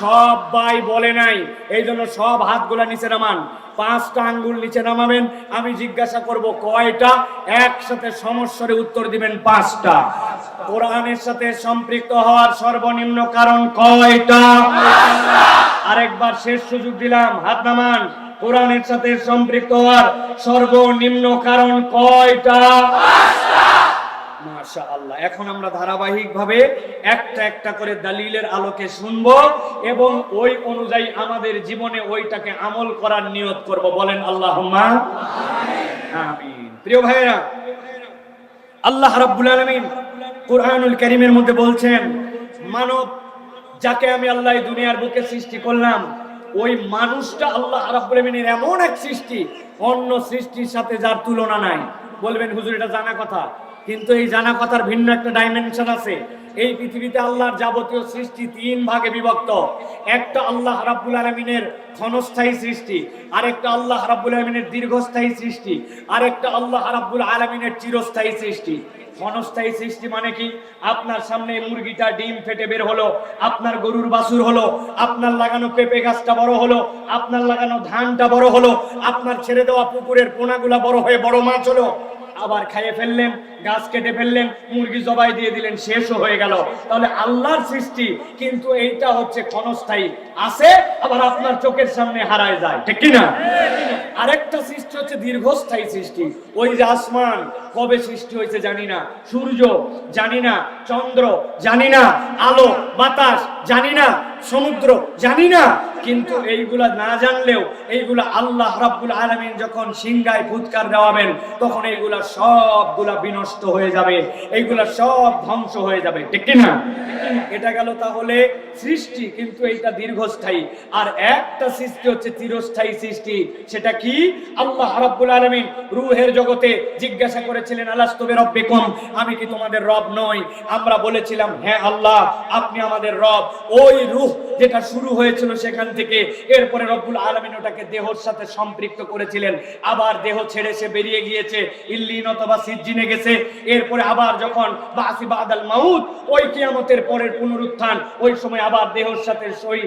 A: সব ভাই বলে নাই, এই জন্য সব হাতগুলা নিচে নামান, 5টা আঙ্গুল নিচে নামাবেন। আমি জিজ্ঞাসা করব কয়টা, একসাথে সমস্যারে উত্তর দিবেন 5টা। কোরআনের সাথে সম্পৃক্ত হওয়ার সর্বনিম্ন কারণ কয়টা? আরেকবার শেষ সুযোগ দিলাম, হাত নামান। কোরআনের সাথে সম্পৃক্ত হওয়ার সর্বনিম্ন কারণ কয়টা? মাশাআল্লাহ। এখন আমরা ধারাবাহিকভাবে একটা একটা করে দলিলের আলোকে শুনবো এবং ওই অনুযায়ী আমাদের জীবনে ওইটাকে আমল করার নিয়ত করব। বলেন আল্লাহুম্মা আমিন। প্রিয় ভাইরা, আল্লাহ রাব্বুল আলামিন কুরআনুল কারীমের মধ্যে বলছেন, মানব যাকে আমি আল্লাহ দুনিয়ার বুকে সৃষ্টি করলাম, ওই মানুষটা আল্লাহ রাব্বুল আলামিনের এমন এক সৃষ্টি, অন্য সৃষ্টির সাথে যার তুলনা নাই। বলবেন হুজুর এটা জানা কথা, কিন্তু এই জানা কথার ভিন্ন একটা ডাইমেনশন আছে। এই পৃথিবীতে আল্লাহর যাবতীয় সৃষ্টি 3 ভাগে বিভক্ত। একটা আল্লাহ রাব্বুল আলামিনের ক্ষণস্থায়ী সৃষ্টি, আরেকটা আল্লাহ রাব্বুল আলামিনের দীর্ঘস্থায়ী সৃষ্টি, আরেকটা আল্লাহ রাব্বুল আলামিনের চিরস্থায়ী সৃষ্টি। ক্ষণস্থায়ী সৃষ্টি মানে কি? আপনার সামনে মুরগিটা ডিম ফেটে বের হলো, আপনার গরুর বাছুর হলো, আপনার লাগানো পেঁপে গাছটা বড় হলো, আপনার লাগানো ধানটা বড় হলো, আপনার ছেড়ে দেওয়া পুকুরের পোনাগুলা বড় হয়ে বড় মাছ হলো, আবার খাইয়ে ফেললেন, গাছ কেটে ফেললেন, মুরগি জবাই দিয়ে দিলেন, শেষও হয়ে গেল। তাহলে আল্লাহর সৃষ্টি কিন্তু এইটা হচ্ছে ক্ষণস্থায়ী, আছে আবার আপনার চোখের সামনে হারায় যায়, ঠিক কি না? আরেকটা সৃষ্টি হচ্ছে দীর্ঘস্থায়ী সৃষ্টি। ওই যে আসমান কবে সৃষ্টি হয়েছে জানি না, সূর্য জানি না, চন্দ্র জানি না, আলো বাতাস জানি না, সমুদ্র জানি না, কিন্তু এইগুলা না জানলেও এইগুলা আল্লাহ রাব্বুল আলামিন যখন সিংহায় ফুৎকার দেওয়াবেন তখন এইগুলা সবগুলা বিনষ্ট হয়ে যাবে, এইগুলা সব ধ্বংস হয়ে যাবে, ঠিক কি না? এটা গেল তাহলে সৃষ্টি, কিন্তু এইটা দীর্ঘস্থায়ী। আর একটা সৃষ্টি হচ্ছে চিরস্থায়ী সৃষ্টি। সেটা কি? আল্লাহ রাব্বুল আলামিন রূহের জগতে জিজ্ঞাসা করেছিলেন, আলাস্তু বিরাব্বিকুম, আমি কি তোমাদের রব নই? আমরা বলেছিলাম হ্যাঁ আল্লাহ আপনি আমাদের রব। ওই রূহ যেটা শুরু হয়েছিল সেখান থেকে এরপরে রব্বুল আলামিন ওটাকে দেহর সাথে সম্পৃক্ত করেছিলেন, আবার দেহ ছেড়ে সে বেরিয়ে গিয়েছে, ইল্লিন অথবা সিজ্জিনে গেছে। এরপরে আবার যখন বাসি বাদাল মাউত, ওই কিয়ামতের পরের পুনরুত্থান, ওই সময় আবার দেহর সাথে ওই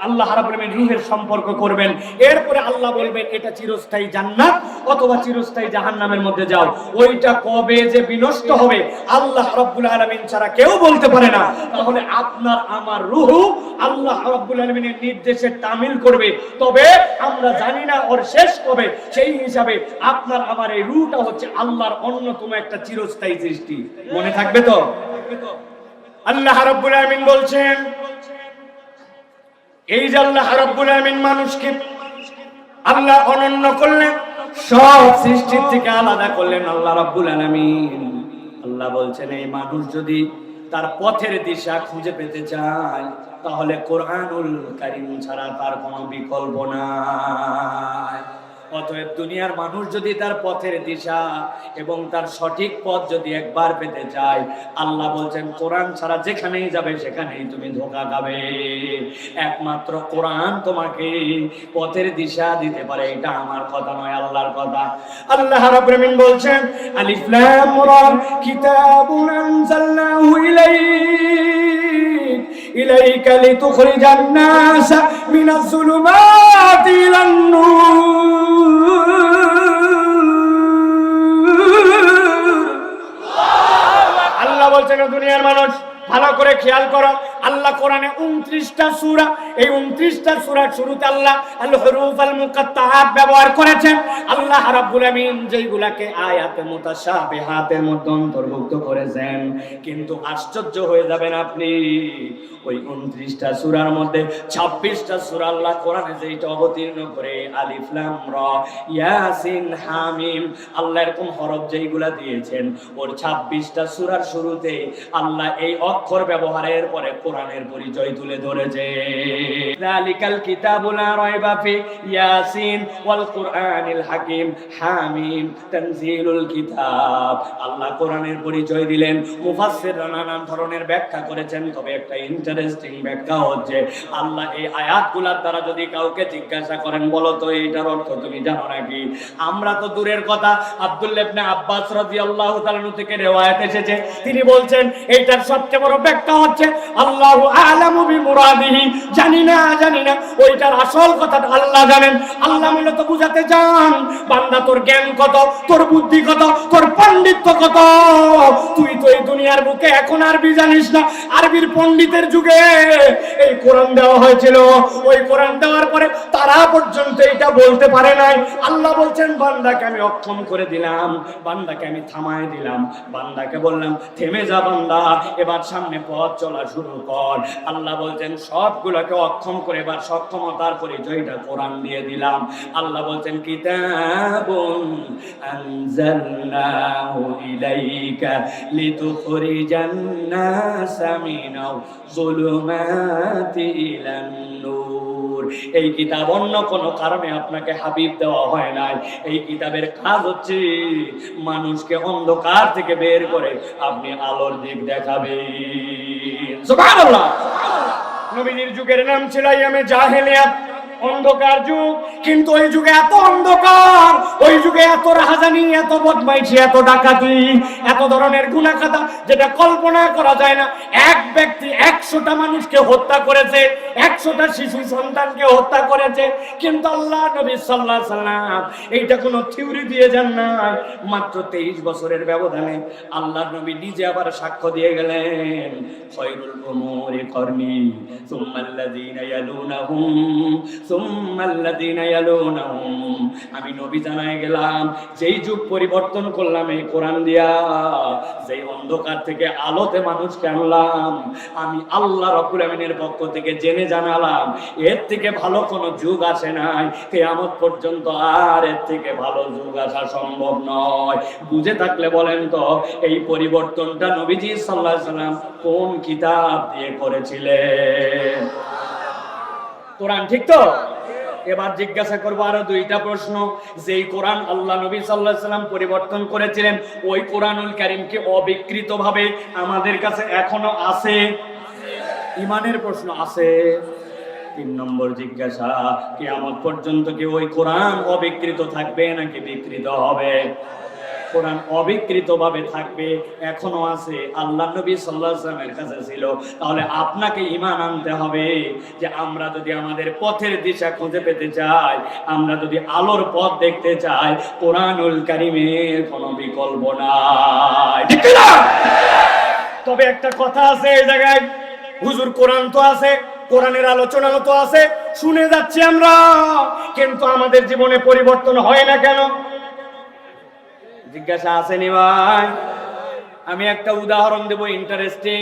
A: আল্লাহ রাব্বুল আলামিন রূহের সম্পর্ক করবেন। এরপরে আল্লাহ বলবেন এটা চিরস্থায়ী জান্নাত অথবা চিরস্থায়ী জাহান্নামের মধ্যে যাও। ওইটা কবে যে বিনষ্ট হবে আল্লাহ রাব্বুল আলামিন ছাড়া কেউ বলতে পারে না। তাহলে আপনার আমার রূহ আল্লাহ রাব্বুল আলামিনের নির্দেশে তামিল করবে, তবে আমরা জানি না ওর শেষ কবে। সেই হিসাবে আপনার আমার এই রূহটা হচ্ছে আল্লাহর অন্যতম একটা চিরস্থায়ী সৃষ্টি। মনে থাকবে তো? আল্লাহ রাব্বুল আলামিন বলছেন, এই যে আল্লাহ রাব্বুল আলামিন মানুষকে আল্লাহ অনন্য করলেন, সব সৃষ্টির থেকে আলাদা করলেন আল্লাহ রাব্বুল আলামিন। আল্লাহ বলছেন এই মানুষ যদি তার পথের দিশা খুঁজে পেতে চায় তাহলে কোরআনুল কারীম ছাড়া তার কোনো বিকল্প নাই। অতএব দুনিয়ার মানুষ যদি তার পথের দিশা এবং তার সঠিক পথ যদি একবার পেতে চায়, আল্লাহ বলছেন কোরআন ছাড়া যেখানেই যাবে সেখানেই তুমি ধোঁকা খাবে। একমাত্র কোরআন তোমাকে পথের দিশা দিতে পারে, এটা আমার কথা নয়, আল্লাহর কথা। আল্লাহ রাব্বুল আলামিন বলছেন, আলিফ লাম রা কিতাবুন আনজালনাহু ইলাইকা লিতুখরিজান নাসা মিনাজ যুলুমাতি ইলান নূর। আল্লাহ বলছেন দুনিয়ার মানুষ ভালো করে খেয়াল করো, আল্লাহ আল্লাহ কোরআনে 29টা সূরা, এই 29টা সূরার শুরুতে আল্লাহ আল হুরুফ আল মুকাত্তাআত ব্যবহার করেছেন। আল্লাহ রাব্বুল আমিন যেইগুলাকে আয়াতে মুতাশাবিহাতের মধ্যে অন্তর্ভুক্ত করেছেন, কিন্তু আশ্চর্য হয়ে যাবেন আপনি, ওই 29টা সূরার মধ্যে 26টা সূরা আল্লাহ কোরআনে যেটা অবতীর্ণ করে আলিফ লাম রা ইয়াসিন হামিম, আল্লাহ এরকম হরফ যেইগুলা দিয়েছেন, ওর 26টা সূরার শুরুতে আল্লাহ এই অক্ষর ব্যবহারের পরে কোরআনের পরিচয় তুলে ধরেছে। যালিকাল কিতাবু লা রাইবা ফি ইয়াসিন ওয়াল কুরআনিল হাকিম হামিম তানজিলুল কিতাব। আল্লাহ কোরআনের পরিচয় দিলেন, মুফাসসিররা নানান ধরনের ব্যাখ্যা করেছেন, তবে একটা ইন্টারেস্টিং ব্যাখ্যা হচ্ছে আল্লাহ এই আয়াতগুলোর দ্বারা যদি কাউকে জিজ্ঞাসা করেন, বলো তো এইটার অর্থ তুমি জানো নাকি? আমরা তো দূরের কথা, আব্দুল্লাহ ইবনে আব্বাস রাদিয়াল্লাহু তাআলা থেকে riwayat এসেছে, তিনি বলছেন এইটার সবচেয়ে বড় ব্যাখ্যা হচ্ছে আল্লাহু আ'লামু বিমুরাদিহি, জানি না ওইটার আসল কথাটা আল্লাহ জানেন। আল্লাহ মূলত বুঝাতে চান, বান্দা তোর জ্ঞান কত, তোর বুদ্ধি কত, তোর পণ্ডিত্য কত, তুই তো এই দুনিয়ার বুকে এখন আরবি জানিস না। আরবির পণ্ডিতের যুগে এই কোরআন দেওয়া হয়েছিল, ওই কোরআন দেওয়ার পরে তারা পর্যন্ত এটা বলতে পারে নাই। আল্লাহ বলছেন বান্দাকে আমি অক্ষম করে দিলাম, বান্দাকে আমি থামায় দিলাম, বান্দাকে বললাম থেমে যা বান্দা, এবার সামনে পথ চলা শুরু কর। আল্লাহ বলছেন সবগুলোকে অক্ষম করে এবার সক্ষমতার পরিচয়টা কোরআন দিয়ে দিলাম। আল্লাহ বলছেন কিতাবুন আনজালনাহু ইলাইকা লিতুখরিজান নাসা মিনাল যুলুমাতি ইলান নূর। এই কিতাব অন্য কোনো কারণে আপনাকে হাবিব দেওয়া হয় নাই, এই কিতাবের কাজ হচ্ছে মানুষকে অন্ধকার থেকে বের করে আপনি আলোর দিক দেখাবেন। সুবহানাল্লাহ। নবীর যুগের নাম ছিল আইয়ামে জাহেলিয়াত, অন্ধকার যুগ। কিন্তু ওই যুগে এত অন্ধকার, ওই যুগে এত রাহাজানি, এত বদমাইশি, এত ডাকাতি, এত ধরনের গুনাহ খাতা যেটা কল্পনা করা যায় না। এক ব্যক্তি 100টা মানুষকে হত্যা করেছে, 100টা শিশু সন্তানকে হত্যা করেছে। কিন্তু আল্লাহ নবী সাল্লাল্লাহু আলাইহি সাল্লাম এইটা কোনো থিওরি দিয়ে যান না, মাত্র 23 বছরের ব্যবধানে আল্লাহ নবী নিজে আবার সাক্ষ্য দিয়ে গেলেন, খায়রুল উমুরি করনি সুম্মাল্লাযীনা ইয়ালুনাহুম সুম্মাল্লাযীনা ইয়ালুনাহুম। আমি নবী জানায় গেলাম, যেই যুগ পরিবর্তন করলাম এই কোরআন দিয়া, যেই অন্ধকার থেকে আলোতে মানুষকে আনলাম, আমি আল্লাহ রাব্বুল আমিনের পক্ষ থেকে জেনে জানালাম এর থেকে ভালো কোনো যুগ আসে নাই, কিয়ামত পর্যন্ত আর এর থেকে ভালো যুগ আসা সম্ভব নয়। বুঝে থাকলে বলেন তো এই পরিবর্তনটা নবীজি সাল্লাল্লাহু আলাইহি সাল্লাম কোন কিতাব দিয়ে করেছিলেন? কোরআন, ঠিক তো? এবার জিজ্ঞাসা করবো আরো 2টা প্রশ্ন। যেই কোরআন আল্লাহ নবী সাল্লাল্লাহু আলাইহি সাল্লাম পরিবর্তন করেছিলেন, ওই কোরআনুল কারীম কি অবিকৃত ভাবে আমাদের কাছে এখনো আছে? ঈমানের প্রশ্ন আছে। 3 নম্বর জিজ্ঞাসা, কিয়ামত পর্যন্ত কি ওই কোরআন অবিকৃত থাকবে নাকি বিকৃত হবে? কোরআন অবিকৃত ভাবে থাকবে, এখনো আছে, আল্লাহ নবী সাল্লাল্লাহু আলাইহি ওয়াসাল্লামের কাছে ছিল। তাহলে আপনাকে ঈমান আনতে হবে যে আমরা যদি আমাদের পথের দিশা খুঁজে পেতে চাই, আমরা যদি আলোর পথ দেখতে চাই, কোরআনুল কারীমের কোনো বিকল্প নাই, ঠিক না? তবে একটা কথা আছে এই জায়গায়, হুজুর কোরআন তো আছে, কোরআনের আলোচনাও তো আছে, শুনে যাচ্ছি আমরা, কিন্তু আমাদের জীবনে পরিবর্তন হয় না কেন? জিজ্ঞাসা আসেনি ভাই? আমি একটা উদাহরণ দেব ইন্টারেস্টিং,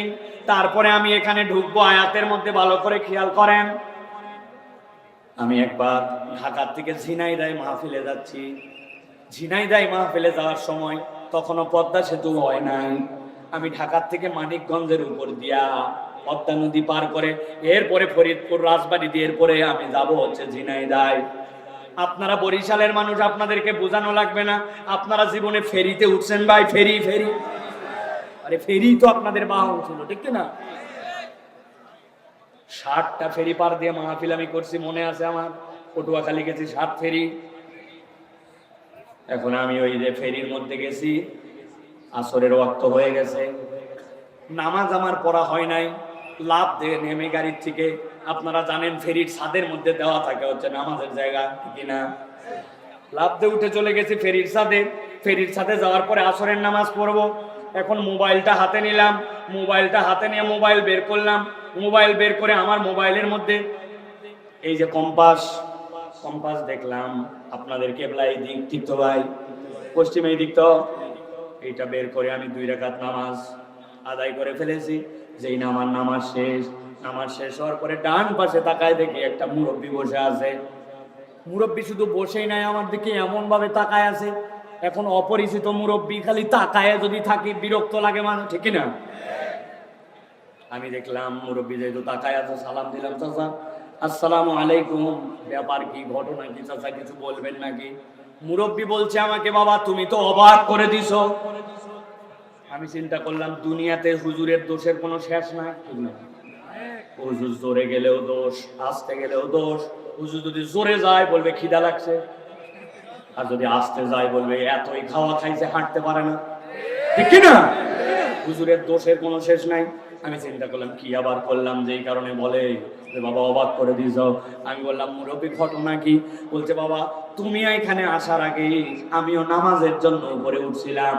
A: তারপরে আমি এখানে ঢুকবো আয়াতের মধ্যে, ভালো করে খেয়াল করেন। আমি একবার ঢাকা থেকে ঝিনাইদহ মাহফিলে যাচ্ছি। ঝিনাইদহ মাহফিলে যাওয়ার সময় তখনও পদ্মা সেতু হয় নাই। আমি ঢাকার থেকে মানিকগঞ্জের উপর দিয়া পদ্মা নদী পার করে এরপরে ফরিদপুর রাজবাড়ী দিয়ে এরপরে আমি যাব হচ্ছে ঝিনাইদহ। আপনারা বরিশালের মানুষ, আপনাদেরকে বোঝানো লাগবে না, আপনারা জীবনে ফেরিতে উঠছেন ভাই, ফেরি। আরে ফেরি তো আপনাদের বাহন ছিল, ঠিক না? 60টা ফেরি পার দিয়ে মাহফিল আমি করছি, মনে আছে আমার। পটুয়াখালী গেছি 7 ফেরি। এখন আমি ওই যে ফেরির মধ্যে গেছি, আসরের ওয়াক্ত হয়ে গেছে, নামাজ আমার পড়া হয় নাই। লাভ দিয়ে নেমে গাড়ির থেকে, আপনারা জানেন ফেরির ছাদের মধ্যে দেওয়া থাকে হচ্ছে নামাজের জায়গা, ঠিক না? লাভ দিয়ে উঠে চলে গেছি ফেরির ছাদে। ফেরির ছাদে যাওয়ার পরে আসরের নামাজ পড়বো। এখন মোবাইলটা হাতে নিলাম, মোবাইলটা হাতে নিয়ে মোবাইল বের করলাম, মোবাইল বের করে আমার মোবাইলের মধ্যে এই যে কম্পাস দেখলাম, আপনাদের কেবলা এই দিক, ঠিক তো ভাই? পশ্চিমে এই দিক তো। এইটা বের করে আমি 2 রাকাত নামাজ আদায় করে ফেলেছি। যেই নামাজ শেষ হওয়ার পরে ডান পাশে তাকায় দেখি একটা মুরব্বী বসে আছে। মুরব্বী শুধু বসেই নাই, আমার দিকে এমন ভাবে তাকায় আছে, এখন অপরিচিত মুরব্বী, খালি তাকায় যদি থাকি বিরক্ত লাগে মানুষ, ঠিক না? আমি দেখলাম মুরব্বী যেহেতু তাকায় আছে, সালাম দিলাম, চাচা আসসালামু আলাইকুম, ব্যাপার কি, ঘটনা কি চাচা, কিছু বলবেন নাকি? মুরব্বী বলছে আমাকে, বাবা তুমি তো অবাক করে দিছো। আমি চিন্তা করলাম দুনিয়াতে হুজুরের দোষের কোনো শেষ নাই। হুজুর জোরে গেলেও দোষ, আসতে গেলেও দোষ। হুজুর যদি জোরে যায় বলবে খিদা লাগছে, আর যদি আসতে যায় বলবে এতই খাওয়া খাইছে হাঁটতে পারে না, ঠিক না? হুজুরের দোষের কোনো শেষ নাই। আমি চিন্তা করলাম কি আবার করলাম যেই কারণে বলে বাবা অবাক করে দিয়েছ। আমি বললাম মুরব্বী ঘটনা কি? বলছে বাবা তুমি এখানে আসার আগে আমিও নামাজের জন্য উপরে উঠছিলাম,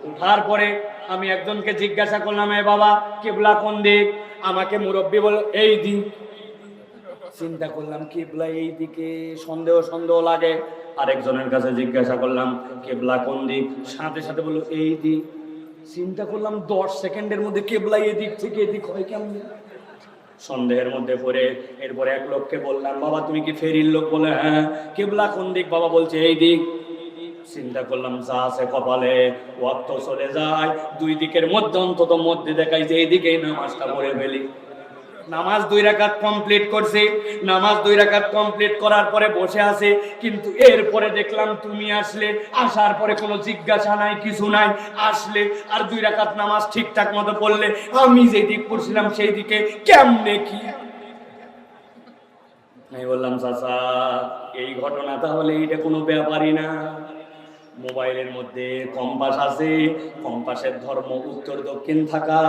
A: উঠার পরে আমি একজনকে জিজ্ঞাসা করলাম, এ বাবা কিবলা কোন দিক? আমাকে মুরব্বী বলল এই দিক। চিন্তা করলাম কিবলা এই দিকে, সন্দেহ লাগে। আরেকজনের কাছে জিজ্ঞাসা করলাম কিবলা কোন দিক, সাথে সাথে বললো এই দিক। চিন্তা করলাম 10 সেকেন্ডের মধ্যে কিবলা এদিক থেকে এদিক হয় কেমন? সন্দেহের মধ্যে পড়ে এরপরে এক লোককে বললাম, বাবা তুমি কি ফেরির লোক? বলে হ্যাঁ। কিবলা কোন দিক? বাবা বলছে এই দিক। চিন্তা করলাম যা আছে কপালে, ওয়াক্ত চলে যায়, 2 দিকের মধ্যে অন্তত মধ্যে দেখাই যে এইদিকেই নামাজটা পড়ে ফেলি। নামাজ 2 রাকাত কমপ্লিট করছে। নামাজ 2 রাকাত কমপ্লিট করার পরে বসে আছে, কিন্তু এরপরে দেখলাম তুমি আসলে, আসার পরে কোনো জিজ্ঞাসা নাই, কিছু নাই, আসলে আর 2 রাকাত নামাজ ঠিকঠাক মতো পড়লে। আমি যেই দিক পড়ছিলাম সেই দিকে কেমনে কি? আমি বললাম চাচা এই ঘটনা তাহলে এটা কোনো ব্যাপারই না। মোবাইলের মধ্যে কম্পাস আছে, কম্পাসের ধর্ম উত্তর দক্ষিণ থাকা,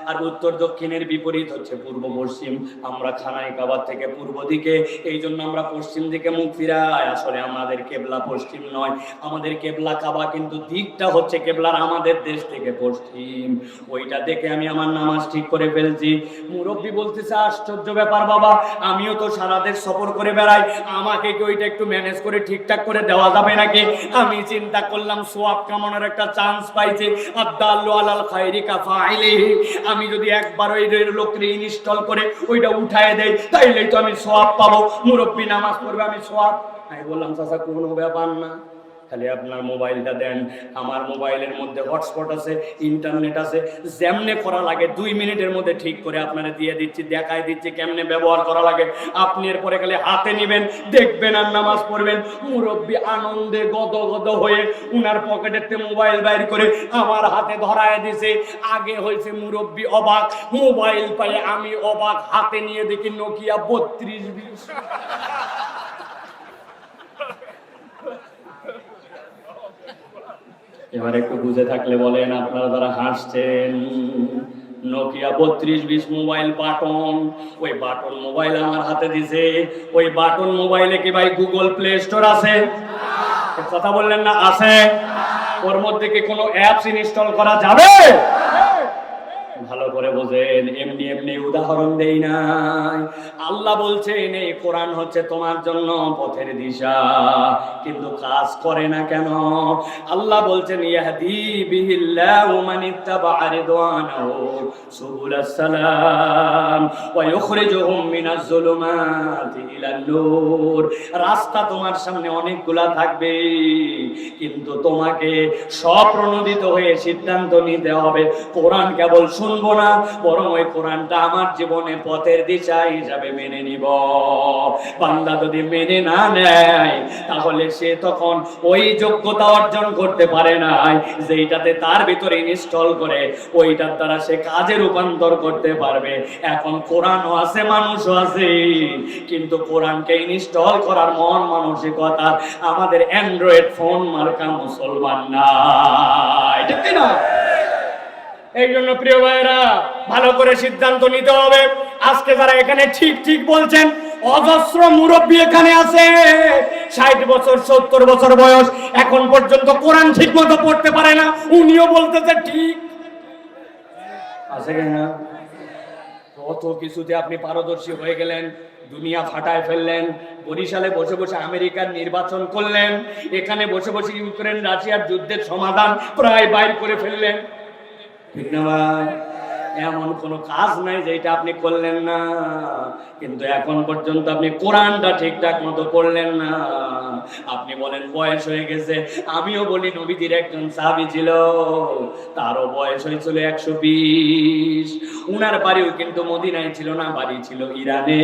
A: আর উত্তর দক্ষিণের বিপরীত হচ্ছে পূর্ব পশ্চিম। আমরা খানায় কাবার থেকে পূর্ব দিকে, এই জন্য আমরা পশ্চিম দিকে মুখ ফিরাই। আসলে আমাদের কেবলা পশ্চিম নয়, আমাদের কেবলা কাবা, কিন্তু দিকটা হচ্ছে কেবলার আমাদের দেশ থেকে পশ্চিম। ওইটা দেখে আমি আমার নামাজ ঠিক করে ফেলছি। মুরব্বী বলতেছে আশ্চর্য ব্যাপার বাবা, আমিও তো সারা দেশ সফর করে বেড়াই, আমাকে কি ওইটা একটু ম্যানেজ করে ঠিকঠাক করে দেওয়া যাবে নাকি? আমি চিন্তা করলাম সওয়াব কামানোর একটা চান্স পাইছে, আদাল্লু আলাল খায়রি কাফাইলিহি। আমি যদি একবার ওই লোককে ইনস্টল করে ওইটা উঠায় দেই তাইলেই তো আমি সওয়াব পাবো। মুরব্বী নামাজ পড়বে, আমি সওয়াব। আমি বললাম চাচা কোনো ব্যাপার না, খালি আপনার মোবাইলটা দেন। আমার মোবাইলের মধ্যে হটস্পট আছে, ইন্টারনেট আছে, যেমনে করা লাগে 2 মিনিটের মধ্যে ঠিক করে আপনারা দিয়ে দিচ্ছি, দেখাই দিচ্ছি কেমনে ব্যবহার করা লাগে। আপনি এরপরে খালি হাতে নেবেন, দেখবেন আর নামাজ পড়বেন। মুরব্বী আনন্দে গদগদ হয়ে উনার পকেটেতে মোবাইল বাইর করে আমার হাতে ধরায় দিছে। আগে হয়েছে মুরব্বী অবাক, মোবাইল পায়ে আমি অবাক। হাতে নিয়ে দেখি নোকিয়া 3220। এবার একটু বুঝে থাকলে বলেন, আপনারা যারা হাসছেন, নোকিয়া 3220 মোবাইল, বাটন। ওই বাটন মোবাইল আমার হাতে দিছে। ওই বাটন মোবাইলে কি ভাই গুগল প্লে স্টোর আছে? কথা বললেন না আছে? ওর মধ্যে কি কোনো অ্যাপস ইনস্টল করা যাবে? ভালো করে বোঝেন, এমনি এমনি উদাহরণ দেই নাই। আল্লাহ বলছেন এই কোরআন হচ্ছে তোমার জন্য পথের দিশা, কিন্তু কাজ করে না কেন? আল্লাহ বলছেন ইয়াহদি বিহিল্লাহু মান ইত্তাবা রিদওয়ানাহু সুবুলাস সালাম ওয়া ইখরিজুহুম মিনাজ যুলুমাতি ইলান নূর। রাস্তা তোমার সামনে অনেকগুলা থাকবে, কিন্তু তোমাকে স্বপ্রণোদিত হয়ে সিদ্ধান্ত নিতে হবে। কোরআন কেবল শুনবো না, বরং ওই কোরআনটা আমার জীবনে পথের দিশা হিসাবে মেনে নিব। বান্দা যদি মেনে না নেয় তাহলে সে তখন ওই যোগ্যতা অর্জন করতে পারে না যেইটাতে তার ভিতরে ইনস্টল করে ওইটার দ্বারা সে কাজে রূপান্তর করতে পারবে। এখন কোরআনও আছে, মানুষও আছে, কিন্তু কোরআনকে ইনস্টল করার মন মানসিকতা আমাদের অ্যান্ড্রয়েড ফোন মার্কা মুসলমান নাই, ঠিক না? এই জন্য প্রিয় ভাইরা ভালো করে সিদ্ধান্ত নিতে হবে। আজকে যারা এখানে ঠিক ঠিক বলছেন, অজস্র মুরব্বী এখানে আছে, 60 বছর 70 বছর বয়স, এখন পর্যন্ত কোরআন ঠিক মতো পড়তে পারে না। উনিও বলতেছে ঠিক আছে কিনা? কত কিছুতে আপনি পারদর্শী হয়ে গেলেন, দুনিয়া ফাটায় ফেললেন। বরিশালে বসে বসে আমেরিকার নির্বাচন করলেন, এখানে বসে বসে ইউক্রেন রাশিয়ার যুদ্ধের সমাধান প্রায় বাইর করে ফেললেন। ঠিক না ভাই? এমন কোনো কাজ নাই যেটা আপনি করলেন না, কিন্তু এখন পর্যন্ত আপনি কোরআনটা ঠিকঠাক মতো পড়লেন না। আপনি বলেন বয়স হয়ে গেছে, আমিও বলি নবীজির একজন সাহাবী ছিল, তারও বয়স হয়েছিল 120। উনার বাড়িও কিন্তু মদিনায় ছিল না, বাড়ি ছিল ইরানে।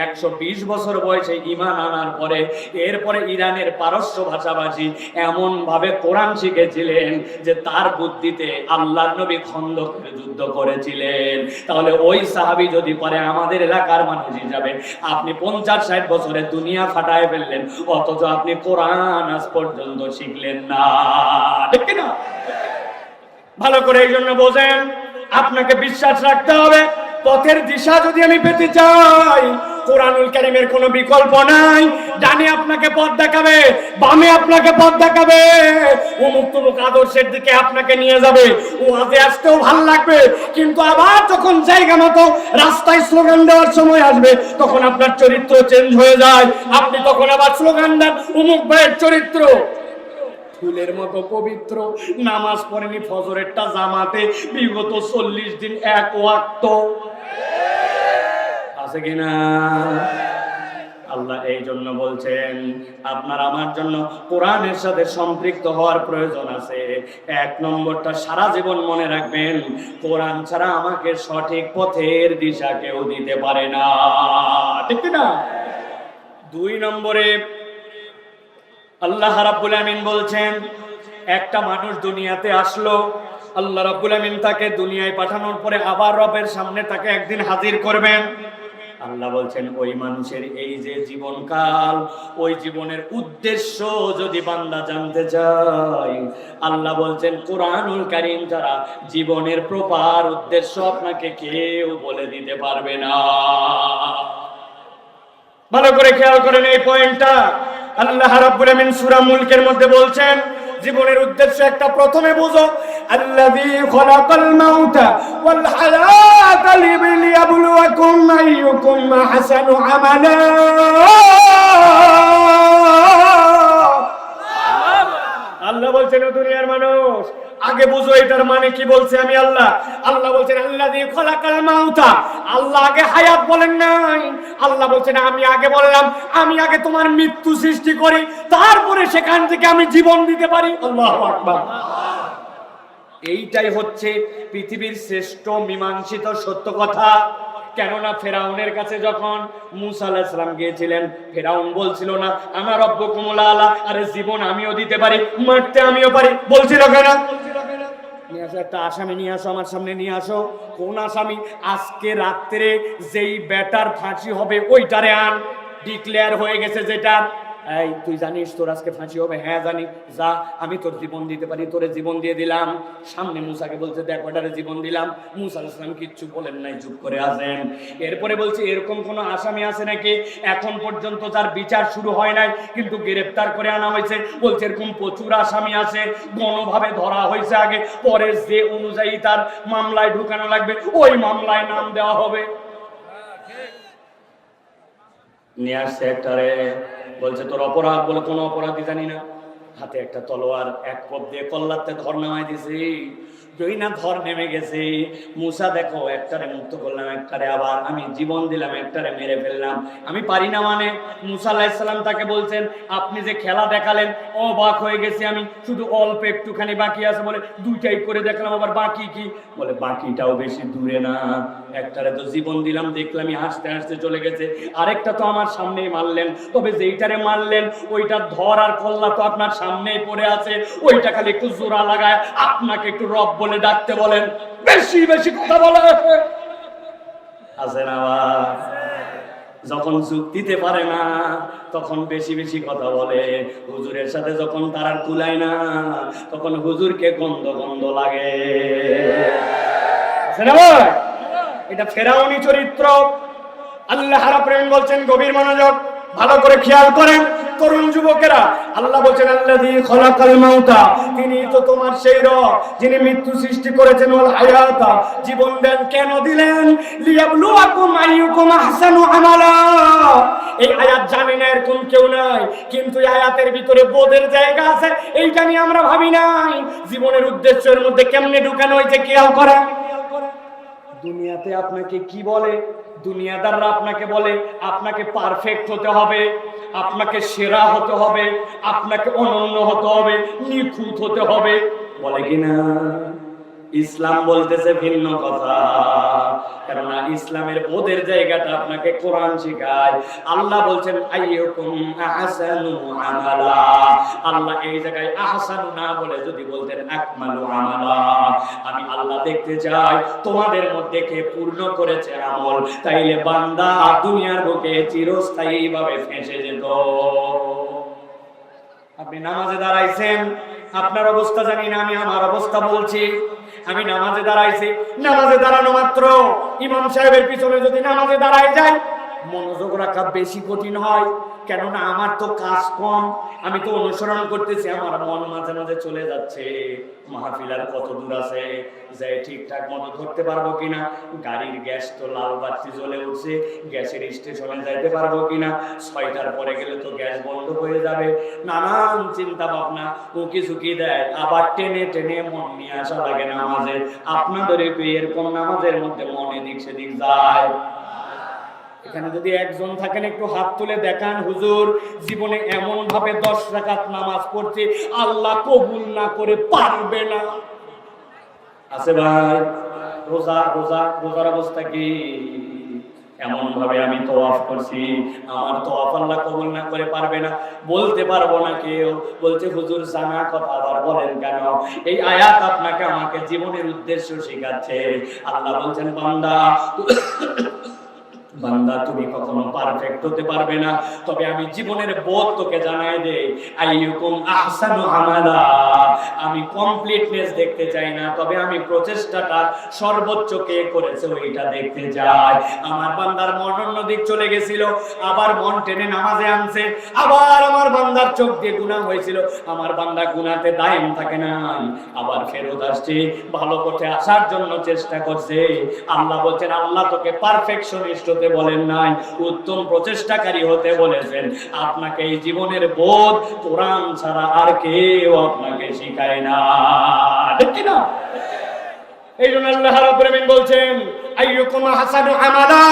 A: 120 বছর বয়সে ঈমান আনার পরে এরপরে ইরানের পারস্য ভাষাভাষী এমন ভাবে কোরআন শিখেছিলেন যে তার বুদ্ধিতে আল্লাহর নবী খন্দকের যুদ্ধ করেছিলেন। তাহলে ওই সাহাবী যদি পরে আমাদের এলাকার মানুষ হিসাবে আপনি 50-60 বছরে দুনিয়া ফাটায় ফেললেন, অথচ আপনি কোরআন আজ পর্যন্ত শিখলেন না। ঠিক না? ভালো করে এই জন্য বোঝেন, আপনাকে বিশ্বাস রাখতে হবে। পথের দিশা যদি আমি পেতে চাই, কোরআনুল কারীমের কোনো বিকল্প নাই। ডানে আপনাকে পথ দেখাবে, বামে আপনাকে পথ দেখাবে, অমুক তমুক আদর্শের দিকে আপনাকে নিয়ে যাবে। ওয়াজে আসতেও ভালো লাগবে, কিন্তু আবার যখন জায়গা মতো রাস্তায় স্লোগান দেওয়ার সময় আসবে, তখন আপনার চরিত্র চেঞ্জ হয়ে যায়। আপনি তখন আবার স্লোগান দেন অমুক ভাইয়ের চরিত্র ফুলের মতো পবিত্র, নামাজ পড়েনি ফজরেরটা জামাতে, বিগত 40 দিন এক ওয়াক্ত আছে কিনা? আল্লাহ এই জন্য বলছেন আপনার আমার জন্য কোরআনের সাথে সম্পৃক্ত হওয়ার প্রয়োজন আছে। 1 নম্বরটা সারা জীবন মনে রাখবেন, কোরআন ছাড়া আমাকে সঠিক পথের দিশা কেউ দিতে পারে না। ঠিক না? 2 নম্বরে আল্লাহ রাব্বুল আমিন বলছেন, একটা মানুষ দুনিয়াতে আসলো, আল্লাহ রাব্বুল আমিন তাকে দুনিয়ায় পাঠানোর পরে আবার রবের সামনে তাকে একদিন হাজির করবেন। আল্লাহ বলছেন ওই মানুষের এই যে জীবনকাল, ওই জীবনের উদ্দেশ্য যদি বান্দা জানতে চায়, আল্লাহ বলছেন কোরআনুল কারীম ছাড়া জীবনের প্রপার উদ্দেশ্য আপনাকে কেউ বলে দিতে পারবে না। ভালো করে খেয়াল করেন এই পয়েন্টটা। আল্লাহ রাব্বুল আমিন সূরা মুলকের মধ্যে বলছেন জীবনের উদ্দেশ্য একটা, প্রথমে বুঝো, আল্লাযী খালাকাল মাউতা ওয়াল হায়াতা লিয়াবলুয়াকুম আইয়ুকুম আহসানু আমালা। আল্লাহ বলছেন দুনিয়ার মানুষ আগে বুঝো এটার মানে কি বলছে আমি আল্লাহ। আল্লাহ বলছেন আল্লাযী খালাকাল মাউতা, আল্লাহ আগে হায়াত বলেন নাই, আল্লাহ বলছেন আমি আগে বললাম আমি আগে তোমার মৃত্যু সৃষ্টি করি, তারপরে সেখান থেকে আমি জীবন দিতে পারি। আল্লাহু আকবার। এইটাই হচ্ছে পৃথিবীর শ্রেষ্ঠ মীমাংসিত সত্য কথা। কেননা ফেরাউনের কাছে যখন মুসা আলাইহিস সালাম গিয়েছিলেন, ফেরাউন বলছিল না আনা রাব্বুকুমুল আলা, আরে জীবন আমিও দিতে পারি, মারতে আমিও পারি, বলছিল কেন? নিয়ে আসো একটা আসামি, নিয়ে আসো আমার সামনে, নিয়ে আসো। কোন আসামি? আজকে রাত্রে যেই বেটার ফাঁসি হবে ওইটারে আন, ডিক্লেয়ার হয়ে গেছে যেটা। এই তুই জানিস তোর আজকে ফাঁসি হবে? হ্যাঁ জানি। যা, আমি তোর জীবন দিতে পারি, তোরে জীবন দিয়ে দিলাম। সামনে মুসাকে বলছে দেখ ওটারে জীবন দিলাম। মুসা আলাইহিস সালাম কিচ্ছু বলেন নাই, চুপ করে আছেন। এরপরে বলছে এরকম কোন আসামি আছে নাকি এখন পর্যন্ত যার বিচার শুরু হয় নাই কিন্তু গ্রেফতার করে আনা হয়েছে? বলছে এরকম প্রচুর আসামি আছে, গণভাবে ধরা হয়েছে আগে, পরে যে অনুযায়ী তার মামলায় ঢুকানো লাগবে ওই মামলায় নাম দেওয়া হবে। নিয়ে আসছে একটারে, বলছে তোর অপরাধ, বলে কোনো অপরাধী জানি না। হাতে একটা তলোয়ার, এক পথ দিয়ে কল্লাতে ধর নামাই দিছি, যই না ধর নেমে গেছে। মুসা দেখো একটারে মুক্ত করলাম, একটারে আবার আমি জীবন দিলাম, একটারে মেরে ফেললাম, আমি পারি না মানে। মুসা আলাইহিস সালাম তাকে বলছেন আপনি যে খেলা দেখালেন অবাক হয়ে গেছি আমি, শুধু অল্প একটুখানি বাকি আছে। বলে দুইটাই করে দেখলাম, আবার বাকি কি? বলে বাকিটাও বেশি দূরে না, একটারে তো জীবন দিলাম দেখলামই হাসতে হাসতে চলে গেছে, আরেকটা তো আমার সামনেই মারলেন, তবে যেইটারে মারলেন ওইটা ধর আর কল্লা তো আপনার সামনেই পড়ে আছে, ওইটা খালি একটু জোড়া লাগায় আপনাকে একটু রব বলে ডাকতে বলেন। বেশি বেশি কথা বলে আছে না? যখন যুক্তিতে পারে না তখন বেশি বেশি কথা বলে। হুজুরের সাথে যখন তার আর কুলায় না তখন হুজুরকে গন্ধ গন্ধ লাগে। আছে না ভাই? এটা ফেরাউনি চরিত্র। আল্লাহ রাব্বুল আলামিন বলছেন গভীর মনোযোগ, ভালো করে খেয়াল করেন, তরুণ যুবকেরা, আল্লাহ বলেন আল্লাযী খলাকাল মাউতা, তিনি তো তোমার সেই রব যিনি মৃত্যু সৃষ্টি করেছেন, ওয়াল হায়াতা, জীবন দেন। কেন দিলেন? লিয়াবলুয়াকুম আইয়ুকুম আহসানু আমালা। এই আয়াত জানি না এরকম কেউ নাই, কিন্তু এই আয়াতের ভিতরে বোধের জায়গা আছে, এইটা নিয়ে আমরা ভাবি নাই। জীবনের উদ্দেশ্যের মধ্যে কেমনে ঢুকানো হয়েছে খেয়াল করা। দুনিয়াতে আপনাকে কি বলে? দুনিয়াদাররা আপনাকে বলে আপনাকে পারফেক্ট হতে হবে, আপনাকে সেরা হতে হবে, আপনাকে অনন্য হতে হবে, নিখুঁত হতে হবে, বলে কিনা? ইসলাম বলতেছে ভিন্ন কথা। কেননা ইসলামের বোধের জায়গাটা আপনাকে কোরআন শেখায়। আল্লাহ বলছেন আইয়ুকুম আহসানু আমালা। আল্লাহ এই জায়গায় আহসানু না বলে যদি বলতেন আকমালু আমালা, আমি আল্লাহ দেখতে চাই তোমাদের মধ্যে কে পূর্ণ করেছে আমল, তাইলে বান্দা দুনিয়ার বুকে চিরস্থায়ী ভাবে ফেঁসে যেত। আপনি নামাজে দাঁড়াইছেন, আপনার অবস্থা জানি না, আমি আমার অবস্থা বলছি। আমি নামাজে দাঁড়াইছি, নামাজে দাঁড়ানো মাত্র ইমাম সাহেবের পিছনে যদি নামাজে দাঁড়ায় যায়, মনোযোগ রাখা বেশি কঠিন হয়। কেননা আমার তো কাজ কম, আমি তো অনুসরণ করতেছি, আমার মন মাঝে মাঝে চলে যাচ্ছে মাহফিল আর কত দূর আছে, যে ঠিকঠাক মতো ধরতে পারবো কিনা, গাড়ির গ্যাস তো লাল বাতি জ্বলে উঠছে, গ্যাসের স্টেশনে যাইতে পারবো কিনা, 6টার পরে গেলে তো গ্যাস বন্ধ হয়ে যাবে, নানান চিন্তা ভাবনা উকি ঝুঁকি দেয়। আবার টেনে টেনে মন নিয়ে আসা লাগে নামাজে। আপনাদের এরকম নামাজের মধ্যে মনে দিক সেদিক যায়? এখানে যদি একজন থাকেন একটু হাত তুলে দেখান, হুজুর জীবনে এমন ভাবে 10 রাকাত নামাজ পড়ছে আল্লাহ কবুল না করে পারবে না। আছে ভাই? রোজা রোজা রোজার অবস্থা কি? এমন ভাবে আমি তওয়াফ করছি, আমার তওয়াফ আল্লাহ কবুল না করে পারবে না, বলতে পারবো না কেউ। বলছে হুজুর জানা কথা আবার বলেন কেন? এই আয়াত আপনাকে আমাকে জীবনের উদ্দেশ্য শেখাচ্ছে। আল্লাহ বলছেন বান্দা বান্দা তুমি কখনো পারফেক্ট হতে পারবে না, তবে আমি জীবনের বোধ তোকে জানাই দেই, আইয়ুকুম আহসানু আমালা। আমি কমপ্লিটনেস দেখতে চাই না, তবে আমি প্রচেষ্টাটা সর্বোচ্চ কে করেছে ওইটা দেখতে চাই। আমার বান্দার মন অন্যদিক চলে গেছিল, আবার মন টেনে নামাজে আনছে, আবার আমার বান্দার চোখ দিয়ে গুনাহ হয়েছিল, আমার বান্দা গুনাহতে দায়েম থাকে নাই, আবার ফেরত আসছে, ভালো পথে আসার জন্য চেষ্টা করছে। আল্লাহ বলছেন আল্লাহ তোকে পারফেকশনিস্ট হতে বলেন নাই, উত্তম প্রচেষ্টাকারী হতে বলেছেন। আপনাকে এই জীবনের বোধ কোরআন ছাড়া আর কেউ আপনাকে শিখায় না, ঠিক না? এই জন্য আল্লাহ রাব্বুল আলামিন বলছেন আইয়ুকুম আহসানু আমালা,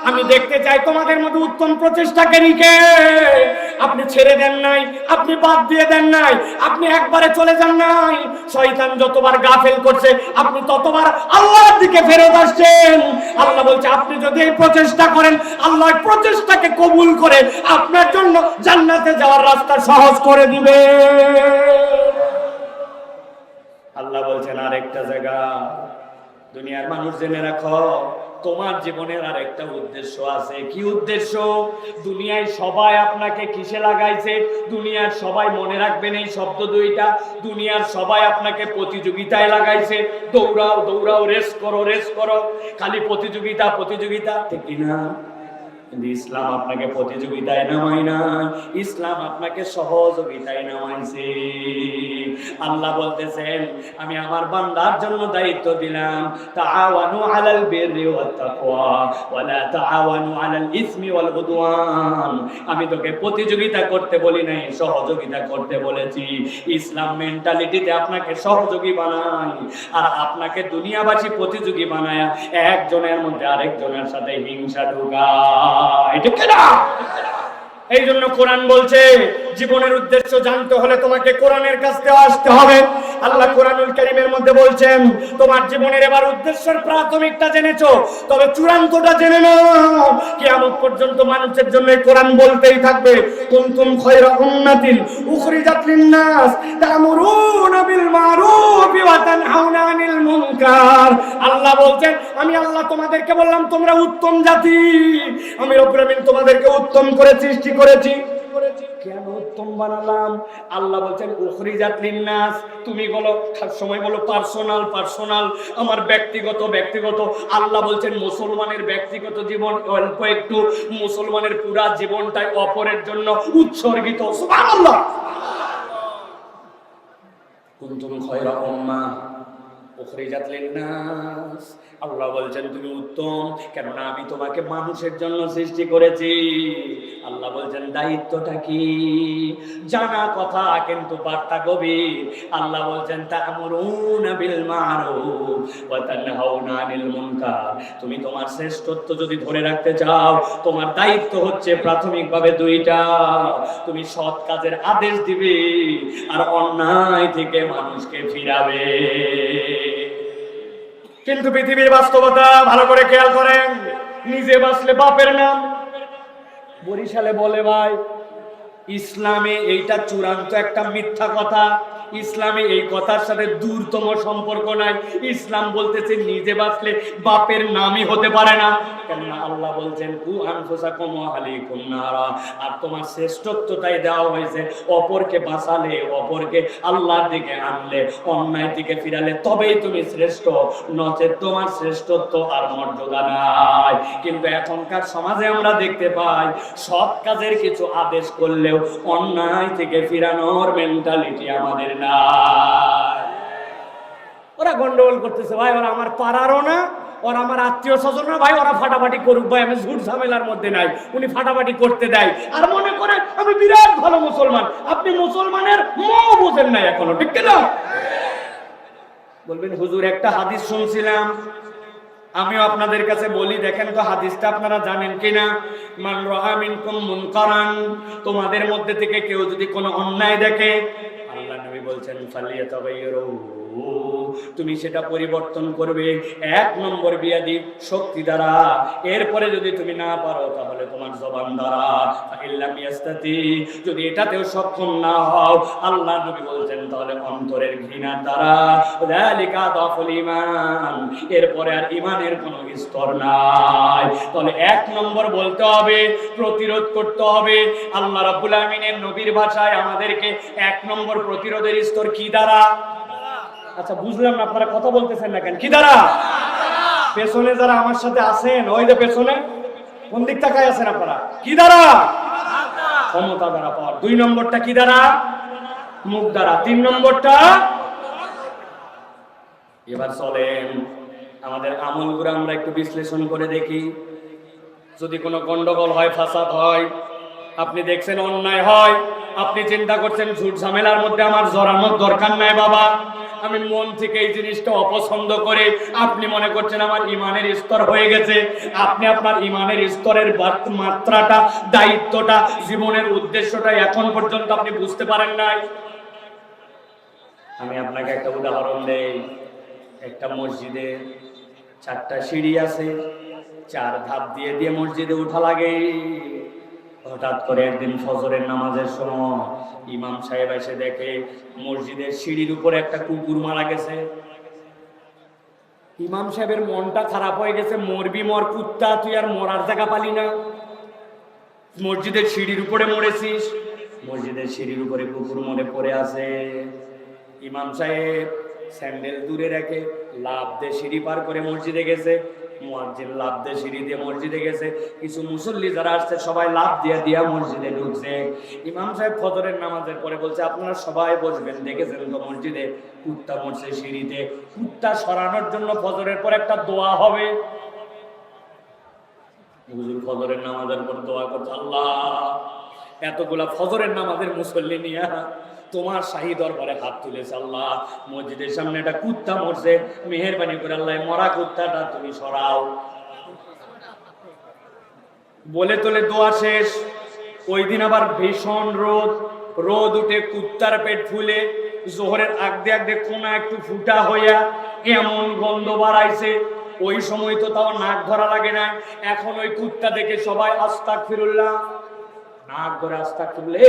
A: আমি দেখতে চাই তোমাদের মধ্যে উত্তম প্রচেষ্টাকারী কে। আপনি ছেড়ে দেন নাই, আপনি বাদ দিয়ে দেন নাই, আপনি একবারে চলে যান নাই। শয়তান যতবার গাফেল করছে আপনি ততবার আল্লাহর দিকে ফেরত আসছেন। আল্লাহ বলছে আপনি যদি এই প্রচেষ্টা করেন, আল্লাহর প্রচেষ্টাকে কবুল করে আপনার জন্য জান্নাতে যাওয়ার রাস্তা সহজ করে দিবে। আল্লাহ বলছেন আরেকটা জায়গা, দুনিয়ার মানুষ জেনে রাখো তোমার জীবনের আরেকটা উদ্দেশ্য আছে। কি উদ্দেশ্য? দুনিয়ায় সবাই আপনাকে কিসে লাগাইছে? দুনিয়ার সবাই, মনে রাখবেন এই শব্দ দুইটা, দুনিয়ার সবাই আপনাকে প্রতিযোগিতায় লাগাইছে। দৌড়াও দৌড়াও, রেস করো রেস করো, খালি প্রতিযোগিতা প্রতিযোগিতা, ঠিক না? কিন্তু ইসলাম আপনাকে প্রতিযোগিতায় নামায় না, ইসলাম আপনাকে সহযোগিতায় নামাইছে। আল্লাহ বলতেছেন আমি আমার বান্দার জন্য দায়িত্ব দিলাম, তাআওয়ানু আলাল বিররি ওয়াত তাকওয়া ওয়া লা তাআওয়ানু আলাল ইসমি ওয়াল উদওয়ান। আমি তোকে প্রতিযোগিতা করতে বলি নাই, সহযোগিতা করতে বলেছি। ইসলাম মেন্টালিটিতে আপনাকে সহযোগী বানায়, আর আপনাকে দুনিয়াবাসী প্রতিযোগী বানায়, একজনের মধ্যে আরেকজনের সাথে হিংসা ঢুকায়। এটা কেন? এই জন্য কোরআন বলছে জীবনের উদ্দেশ্য জানতে হলে তোমাকে কোরআনের কাছে আসতে হবে। আল্লাহ কোরআনুল কারীমের মধ্যে বলছেন তোমার জীবনের এবার উদ্দেশ্যের প্রাথমিকটা জেনেছো, তবে চূড়ান্তটা জেনে নাও। কিয়ামত পর্যন্ত মানুষের জন্য কোরআন বলতেই থাকবে, কুনতুম খায়রা উম্মাতিন উখরিজাত লিন-নাস তা'মুরুনা বিল মারুফ ওয়া তানহাউনা আনিল মুনকার। আল্লাহ বলছেন আমি আল্লাহ তোমাদেরকে বললাম তোমরা উত্তম জাতি, আমি রব্বুল আমিন তোমাদেরকে উত্তম করে সৃষ্টি করেছি। কেন উত্তম উত্তম বানালাম। আল্লাহ বলছেন উখরিজাত লিন্নাস, তুমি বলো সময় বলো পার্সোনাল পার্সোনাল, আমার ব্যক্তিগত ব্যক্তিগত। আল্লাহ বলছেন মুসলমানের ব্যক্তিগত জীবন অল্প একটু, মুসলমানের পুরা জীবনটাই অপরের জন্য উৎসর্গিত। সুবহানাল্লাহ। কুনতুম খায়রা উম্মাহ উখরিজাত লিন্নাস, আল্লাহ বলছেন তুমি উত্তম, কেননা আমি তোমাকে মানুষের জন্য সৃষ্টি করেছি। আল্লাহ বলছেন দায়িত্বটা কি? জানা কথা কিন্তু বার্তা গভীর। আল্লাহ বলছেন তা'মুরুনা বিল মা'রুফ ওয়া তানহাউনা আনিল মুনকার। তুমি তোমার শ্রেষ্ঠত্ব যদি ধরে রাখতে চাও, তোমার দায়িত্ব হচ্ছে প্রাথমিকভাবে দুইটা। তুমি সৎ কাজের আদেশ দিবে আর অন্যায় থেকে মানুষকে ফিরাবে। কিন্তু পৃথিবীর বাস্তবতা ভালো করে খেয়াল করেন, নিজে বাঁচলে বাপের নাম। বরিশালে বলে ভাই, ইসলামে এইটা চূড়ান্ত একটা মিথ্যা কথা। ইসলামে এই কথার সাথে দূরতম সম্পর্ক নাই। ইসলাম বলতেছে নিজে বাঁচলে বাপের নামই হতে পারে না। কেননা আল্লাহ বলছেন কু আনফুসাকুম ওয়া আহলিকুম নারা, আর তোমার শ্রেষ্ঠত্বটাই দেওয়া হয়েছে অপরকে বাঁচালে, অপরকে আল্লাহর দিকে আনলে, অন্যায় দিকে ফিরালে, তবেই তুমি শ্রেষ্ঠ, নচেত তোমার শ্রেষ্ঠত্ব আর মর্যাদা নাই। কিন্তু এখনকার সমাজে আমরা দেখতে পাই সৎ কাজের কিছু আদেশ করলেও অন্যায় থেকে ফিরানোর মেন্টালিটি আমাদের নাই। ওরা গন্ডগোল করতেছে ভাই, ওরা আমার পাড়ারও না, ওরা আমার আত্মীয় স্বজন না ভাই, ওরা ফাটাফাটি করুক ভাই, আমি ঝুট ঝামেলার মধ্যে নাই। উনি ফাটাফাটি করতে দেয় আর মনে করে আমি বিরাট ভালো মুসলমান। আপনি মুসলমানের মও বোঝেন নাই এখনো, ঠিক না? বলবেন হুজুর একটা হাদিস শুনছিলাম, আমিও আপনাদের কাছে বলি, দেখেন তো হাদিসটা আপনারা জানেন কিনা। মান রাআ মিনকুম মুনকারান, তোমাদের মধ্যে থেকে কেউ যদি কোনো অন্যায় দেখে, আল্লাহ নবী বলছেন ফালিয়াতাগায়্যারু, তুমি সেটা পরিবর্তন করবে। এক নম্বর বিয়াদি শক্তি দ্বারা, এরপরে যদি তুমি না পারো তাহলে তোমার জবান দ্বারা, ইল্লাম ইয়াস্তাতি, যদি এটাতেও সক্ষম না হও, আল্লাহ নবী বলছেন তাহলে অন্তরের ঘৃণার দ্বারা। যালিকা দাফুল ঈমান, এরপরে আর ঈমানের কোনো স্তর নাই। তাহলে এক নম্বর বলতে হবে, প্রতিরোধ করতে হবে। আল্লাহ রাব্বুল আমিনের নবীর ভাষায় আমাদেরকে এক নম্বর প্রতিরোধের স্তর কি দ্বারা? আচ্ছা বুঝলাম না, আপনারা কথা বলতেছেন না কেন? কি দ্বারা? পেছনে যারা আমার সাথে আছেন, ওই যে পেছনে কোন দিক তাকায় আছেন আপনারা, কি দ্বারা? ক্ষমতা দ্বারা পাওয়ার। দুই নম্বরটা কি দ্বারা? মুখ দ্বারা। তিন নম্বরটা, এবার চলেন আমাদের আমলগুলো আমরা একটু বিশ্লেষণ করে দেখি। যদি কোনো গন্ডগোল হয়, ফাসাদ হয়, আপনি দেখছেন অন্যায় হয়, আপনি চিন্তা করছেন ঝুট ঝামেলার মধ্যে আমার জড়ানোর দরকার নাই বাবা, আমি মন থেকে এই জিনিসটা অপছন্দ করে, আপনি মনে করছেন আমার ইমানের স্তর হয়ে গেছে। আপনি আপনার ইমানের স্তরের মাত্রাটা, দায়িত্বটা, জীবনের উদ্দেশ্যটা এখন পর্যন্ত আপনি বুঝতে পারেন নাই। আমি আপনাকে একটা উদাহরণ দেই। একটা মসজিদে 4টা সিঁড়ি আছে, 4 ধাপ দিয়ে দিয়ে মসজিদে উঠা লাগে। হঠাৎ করে একদিন ফজরের নামাজের সময় ইমাম সাহেব এসে দেখে মসজিদের সিঁড়ির উপরে একটা কুকুর মারা গেছে। ইমাম সাহেবের মনটা খারাপ হয়ে গেছে, মরবি মর কুত্তা, তুই আর মরার জায়গা পালি না, মসজিদের সিঁড়ির উপরে মরেছিস। মসজিদের সিঁড়ির উপরে কুকুর মরে পড়ে আছে। ইমাম সাহেব স্যান্ডেল দূরে রেখে লাফ দিয়ে সিঁড়ি পার করে মসজিদে গেছে। মুয়াজ্জিন লাফ দিয়ে সিঁড়ি দিয়ে মসজিদে গেছে। কিছু মুসল্লি যারা আসছে সবাই লাফ দিয়ে দিয়া মসজিদে ঢুকছে। ইমাম সাহেব ফজরের নামাজের পরে বলছে আপনারা সবাই বসবেন, দেখেছেন তো মসজিদে কুত্তা মরছে সিঁড়িতে, কুত্তা সরানোর জন্য ফজরের পর একটা দোয়া হবে। হুজুর ফজরের নামাজের পর দোয়া করছে, আল্লাহ এতগুলা ফজরের নামাজের মুসল্লি নিয়ে তোমার শাহী দরবারে হাত তুলেছে, আল্লাহ মসজিদের সামনে একটা কুত্তা মরছে, মেহেরবানি করে আল্লাহ মরা কুত্তাটা তুমি সরাও। বলে তোলে দোয়া শেষ। ওই দিন আবার ভীষণ রোদ উঠে কুত্তার পেট ফুলে জোহরের আগদে আগদে কোনা একটু ফুটা হইয়া এমন গন্ধ বাড়াইছে। ওই সময় তো তাও নাক ধরা লাগে না। এখন ওই কুত্তা দেখে সবাই আস্তাগফিরুল্লাহ, নাক ধরে আস্তাগফিরুল্লাহ,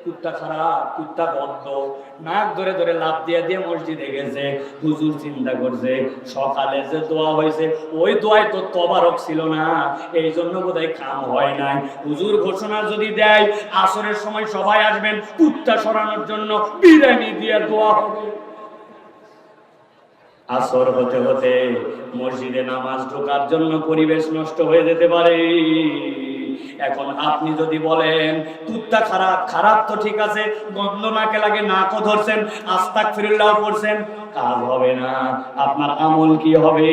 A: কুত্তা খারাপ, কুত্তা বদ্ধ, নাক ধরে ধরে লাফ দিয়ে দিয়ে মসজিদে গেছে। হুজুর চিন্তা করছে সকালে যে দোয়া হয়েছে ওই দোয়ায় তো তবারক ছিল না, এই জন্য বোধহয় কাম হয় নাই। হুজুর ঘোষণা যদি দেয় আসরের সময় সবাই আসবেন, কুত্তা সরানোর জন্য বিরিয়ানি দিয়ে দোয়া হবে। আসর হতে হতে মসজিদে নামাজ ঢোকার জন্য পরিবেশ নষ্ট হয়ে যেতে পারে। এখন আপনি যদি বলেন কুত্তা খারাপ, খারাপ তো ঠিক আছে, গন্ধ নাকে লাগে, নাকও ধরছেন, আস্তাগফিরুল্লাহ পড়ছেন, কাজ হবে না। আপনার আমল কি হবে?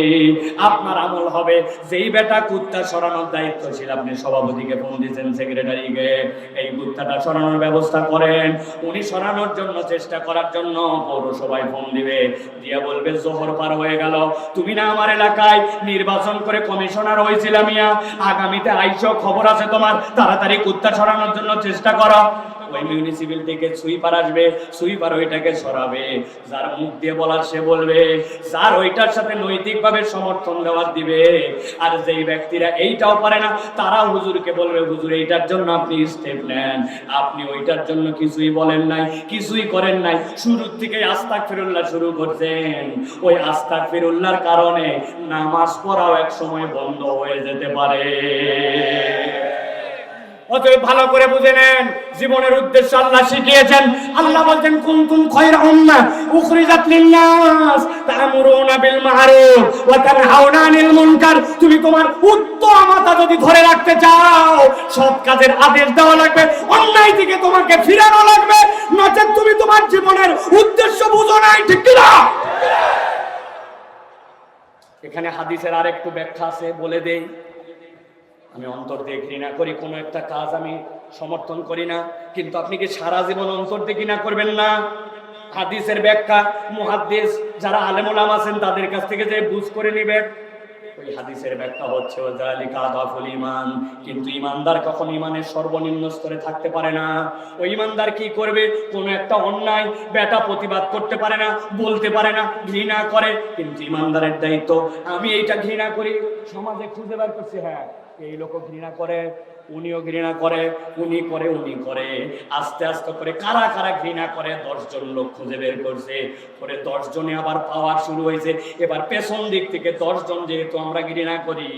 A: আপনার আমল হবে যেই বেটা কুত্তা সরানোর দায়িত্ব ছিল, আপনি সভাপতিকে ফোন দিয়েছেন, সেক্রেটারিকে, এই কুত্তাটা সরানোর ব্যবস্থা করেন। উনি সরানোর জন্য চেষ্টা করার জন্য পৌরসভায় ফোন দিবে, দিয়া বলবে জোহর পার হয়ে গেল, তুমি না আমার এলাকায় নির্বাচন করে কমিশনার হয়েছিলাম, আগামীতে আইসো, খবর আছে তোমার, তাড়াতাড়ি কুত্তা সরানোর জন্য চেষ্টা করো। ওই মিউনিসিপ্যাল থেকে সুইপার আসবে, সুইপার ওইটাকে সরাবে, যার মুখ দিয়ে বলার সে বলবে, যার ওইটার সাথে নৈতিকভাবে সমর্থন দেওয়ার দিবে। আর যেই ব্যক্তিরা এইটাও পারে না তারা হুজুরকে বলবে, হুজুর এইটার জন্য আপনি স্টেপ নেন। আপনি ওইটার জন্য কিছুই বলেন নাই, কিছুই করেন নাই, শুরুর থেকে আস্তাগফিরুল্লাহ শুরু করছেন। ওই আস্তাগফিরুল্লাহর কারণে নামাজ পড়াও এক সময় বন্ধ হয়ে যেতে পারে। অতএব ভালো করে বুঝে নেন, জীবনের উদ্দেশ্য আল্লাহ শিখিয়েছেন। আল্লাহ বলছেন কুনতুম খায়রা উম্মাহ উখরিজাত লিন-নাস তা'মুরুনা বিল মা'রুফ ওয়া তানহাউনা আনিল মুনকার। তুমি তোমার উত্তমতা যদি ধরে রাখতে চাও, সৎ কাজের আদেশ দেওয়া লাগবে, অন্যায় থেকে তোমাকে ফিরানো লাগবে, নচেত তুমি তোমার জীবনের উদ্দেশ্য বুঝো নাই। ঠিক কি না? এখানে হাদিসের আরেকটু ব্যাখ্যা আছে, বলে দেই। আমি অন্তর দিয়ে ঘৃণা করি কোনো একটা কাজ, আমি সমর্থন করি না, কিন্তু আপনি কি সারা জীবন অন্তর দিয়ে ঘৃণা করবেন না? হাদিসের ব্যাখ্যা মুহাদ্দিস যারা আলেম ওলামা আছেন তাদের কাছ থেকে যে বুঝ করে নেবেন। ওই হাদিসের ব্যাখ্যা হচ্ছে ওয়াজালিকা আদাফুল ঈমান, কিন্তু ঈমানদার কখন ঈমানের সর্বনিম্ন স্তরে থাকতে পারে না। ওই ঈমানদার কি করবে? কোন একটা অন্যায় বেটা প্রতিবাদ করতে পারে না, বলতে পারে না, ঘৃণা করে, কিন্তু ঈমানদারের দায়িত্ব আমি এইটা ঘৃণা করি, সমাজে খুঁজে বের করছি, হ্যাঁ এই লোক ঘৃণা করে, উনিও ঘৃণা করে, উনি করে, উনি করে, আস্তে আস্তে করে কারা কারা ঘৃণা করে 10 জন লোক খুঁজে বের করছে। পরে 10 জনে আবার পাওয়ার শুরু হয়েছে। এবার পেছন দিক থেকে 10 জন যেহেতু আমরা ঘৃণা করি,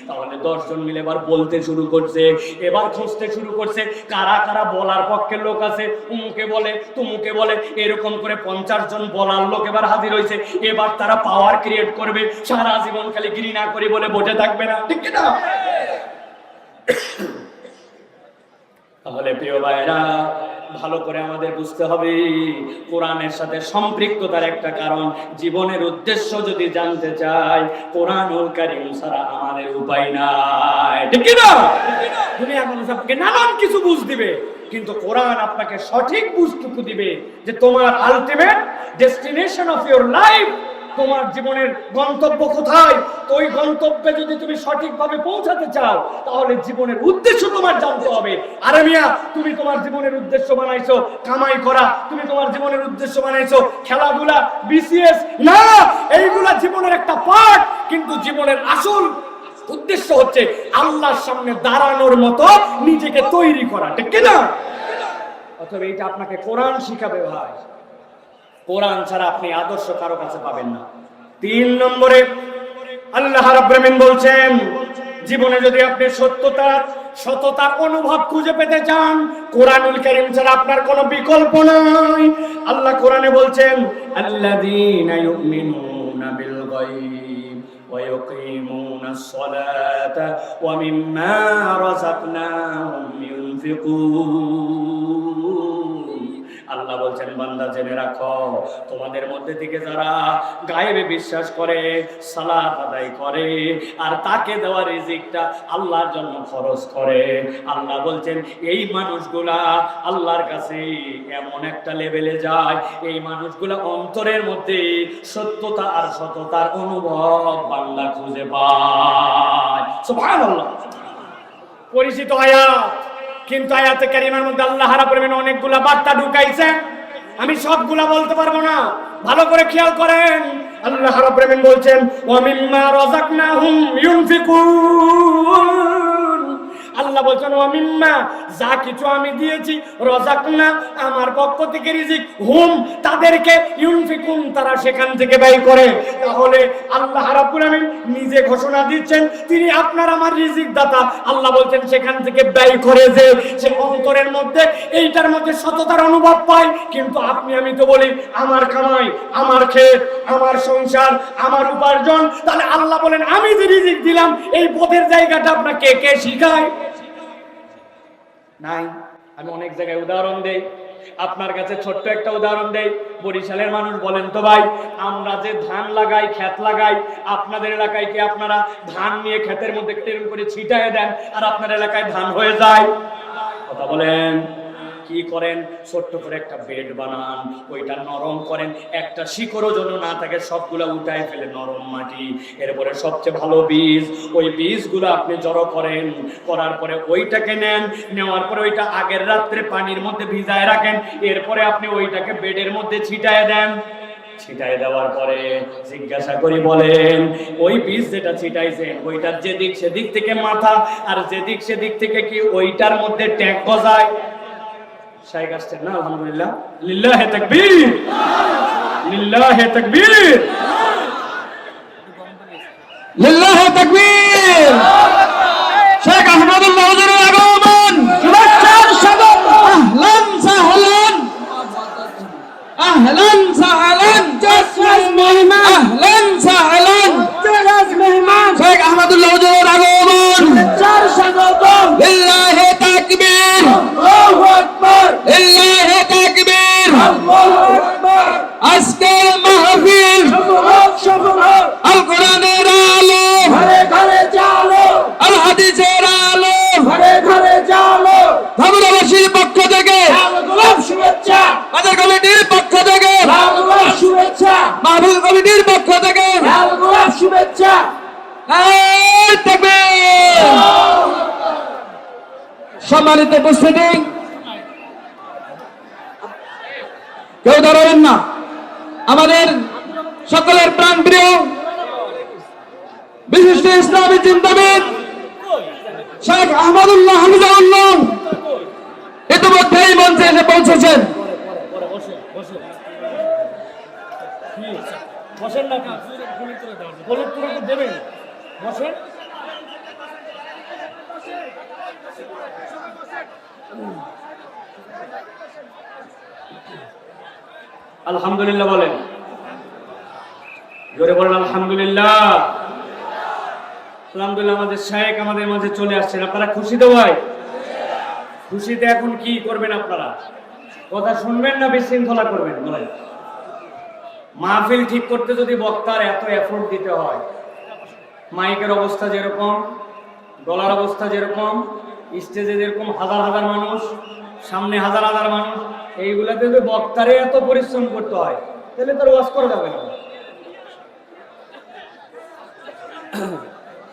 A: তাহলে 10 জন মিলে এবার বলতে শুরু করছে, এবার খুঁজতে শুরু করছে কারা কারা বলার পক্ষের লোক আছে, উমুকে বলে তুমুকে বলে, এরকম করে 50 জন বলার লোক এবার হাজির হয়েছে। এবার তারা পাওয়ার ক্রিয়েট করবে, সারা জীবন খালি ঘৃণা করি বলে বসে থাকবে না। ঠিক কি না? তাহলে প্রিয় ভাইরা, ভালো করে আমাদের বুঝতে হবে কোরআনের সাথে সম্পৃক্ততার একটা কারণ। জীবনের উদ্দেশ্য যদি জানতে চাই, কোরআনুল কারীম ছাড়া আমাদের উপায় নাই। ঠিক কি না? দুনিয়া মানুষ আপনাকে নানান কিছু বুঝ দিবে, কিন্তু কোরআন আপনাকে সঠিক বুঝটুকু দিবে যে তোমার ultimate destination of your life, তোমার জীবনের গন্তব্য কোথায়। তো ওই গন্তব্যে যদি তুমি সঠিকভাবে পৌঁছাতে চাও, তাহলে জীবনের উদ্দেশ্য তোমার জানতে হবে। আরে মিয়া, তুমি তোমার জীবনের উদ্দেশ্য বানাইছো কামাই করা, তুমি তোমার জীবনের উদ্দেশ্য বানাইছো খেলাধুলা, বিসিএস, না, এইগুলা জীবনের একটা পার্ট, কিন্তু জীবনের আসল উদ্দেশ্য হচ্ছে আল্লাহর সামনে দাঁড়ানোর মতো নিজেকে তৈরি করা। ঠিক কি না? অথবা এইটা আপনাকে কোরআন শিখাবে ভাই। কোরআন ছাড়া আপনি আদর্শ কারো কাছে পাবেন না। 3 নম্বরে আল্লাহ রাব্বুল আলামিন বলছেন, জীবনে যদি আপনি সততার অনুভব খুঁজে পেতে চান, কোরআনুল কারীম ছাড়া আপনার কোনো বিকল্প নাই। আল্লাহ কোরআনে বলছেন, আল্লাযীনা ইউমিনুনা বিল গায়ব ওয়া ইউকিমুনাস সালাতা ওয়া মিম্মা রাযাকনাহুম ইউনফিকুন। আল্লাহ বলছেন, বান্দা জেনে রাখো, তোমাদের মধ্যে থেকে যারা গায়েবে বিশ্বাস করে, সালাত আদায় করে, আর তাকে দেওয়া রিজিকটা আল্লাহর জন্য খরচ করে, আল্লাহ বলছেন এই মানুষগুলা আল্লাহর কাছে এমন একটা লেভেলে যায়, এই মানুষগুলা অন্তরের মধ্যে সত্যতা আর সততার অনুভব বান্দা খুঁজে পায়। সুবহানাল্লাহ। পরিচিত আয়াত, কিন্তু আয়াতে কারিমার মধ্যে আল্লাহ রাব্বুল আলামিন অনেকগুলা বার্তা ঢুকাইছেন, আমি সবগুলা বলতে পারবো না, ভালো করে খেয়াল করেন। আল্লাহ রাব্বুল আলামিন বলছেন, ওয়া মিম্মা রাযাকনাহুম ইউনফিকুন, আল্লাহ বলছেন ওয়া মিম্মা, যা কিছু আমি দিয়েছি, রাযাকনা, আমার পক্ষ থেকে রিজিক, হুম, তাদেরকে, ইউনফিকুন, তারা সেখান থেকে ব্যয় করে। তাহলে আল্লাহ রাব্বুল আলামিন নিজে ঘোষণা দিচ্ছেন তিনি আপনার আমার রিজিক দাতা। আল্লাহ বলছেন সেখান থেকে ব্যয় করে, যে সে অন্তরের মধ্যে এইটার মধ্যে সততার অনুভব পায়। কিন্তু আপনি আমি তো বলি আমার কামাই, আমার ক্ষেত, আমার সংসার, আমার উপার্জন। তাহলে আল্লাহ বলেন আমি যে রিজিক দিলাম, এই বোধের জায়গাটা আপনাকে কে শিখায়? নাই। আমি অনেক জায়গায় উদাহরণ দেই, আপনার কাছে ছোট্ট একটা উদাহরণ দেই। বরিশালের মানুষ বলেন তো ভাই, আমরা যে ধান লাগাই, ক্ষেত লাগাই, আপনাদের এলাকায় কি আপনারা ধান নিয়ে ক্ষেতের মধ্যে এরকম করে ছিটায় দেন আর আপনার এলাকায় ধান হয়ে যায়? কথা বলেন। কি করেন? ছোট্ট করে একটা বেড বানান, ওইটা নরম করেন, একটা শিকড়ও যেন না থাকে, সবগুলা উঠায় ফেলে নরম মাটি। এরপরে সবচেয়ে ভালো বীজ, ওই বীজগুলো আপনি জড়ো করেন, করার পরে ওইটাকে নেন, নেওয়ার পরে ওইটা আগের রাত্রে পানির মধ্যে ভিজায় রাখেন। এরপরে আপনি ওইটাকে বেডের মধ্যে ছিটায় দেন। ছিটায় দেওয়ার পরে জিজ্ঞাসা করি, বলেন ওই বীজ যেটা ছিটাইছেন ওইটার যেদিক সেদিক থেকে মাথা, আর যেদিক সেদিক থেকে কি ওইটার মধ্যে ট্যাগ গজায়? শাইখ আসছেন না? আলহামদুলিল্লাহ, লিল্লাহে তাকবীর, লিল্লাহে তাকবীর, লিল্লাহে তাকবীর। শেখ আহমদুল্লাহ হুজুরের আগমন, শুভেচ্ছার স্বাগত। আহলান সাহলান, আহলান সাহলান, জাসমাস মেহমান, আহলান সাহলান, জাসমাস মেহমান। শেখ আহমদুল্লাহ হুজুরের আগমন, শুভেচ্ছার স্বাগত। লিল্লাহে তাকবীর, আল্লাহু আকবার, লিল্লাহে তাকবীর, আল্লাহু আকবার। আজকের মাহফিল আল কোরআনের আলো, ঘরে ঘরে জালো, আল হাদিসের আলো, ঘরে ঘরে জালো। ধামরাবাসীর পক্ষ থেকে গোলাপ শুভেচ্ছা, বাজার কমিটির পক্ষ থেকে গোলাপ শুভেচ্ছা, মাহফিল কমিটির পক্ষ থেকে গোলাপ শুভেচ্ছা। সম্মানিত উপস্থিতি, কেউ দাঁড়াবেন না। আমাদের সকলের প্রাণ প্রিয় বিশিষ্ট ইসলামী চিন্তাবিদ শেখ আহমদুল্লাহ হামিদুল্লাহ ইতিমধ্যেই মঞ্চে এসে পৌঁছেছেন। আলহামদুলিল্লাহ বলেন, জোরে বলেন আলহামদুলিল্লাহ। আলহামদুলিল্লাহ, আমাদের শেখ আমাদের মাঝে চলে আসছেন। আপনারা খুশি তো ভাই? খুশিতে এখন কি করবেন আপনারা? কথা শুনবেন না বিশৃঙ্খলা করবেন? বলেন। মাহফিল ঠিক করতে যদি বক্তার এত এফোর্ট দিতে হয়, মাইকের অবস্থা যেরকম, গলার অবস্থা যেরকম, স্টেজে যেরকম হাজার হাজার মানুষ, সামনে হাজার হাজার মানুষ, এইগুলাতে যদি বক্তারে এত পরিশ্রম করতে হয়, তাহলে তার ওয়াজ করা যাবে না।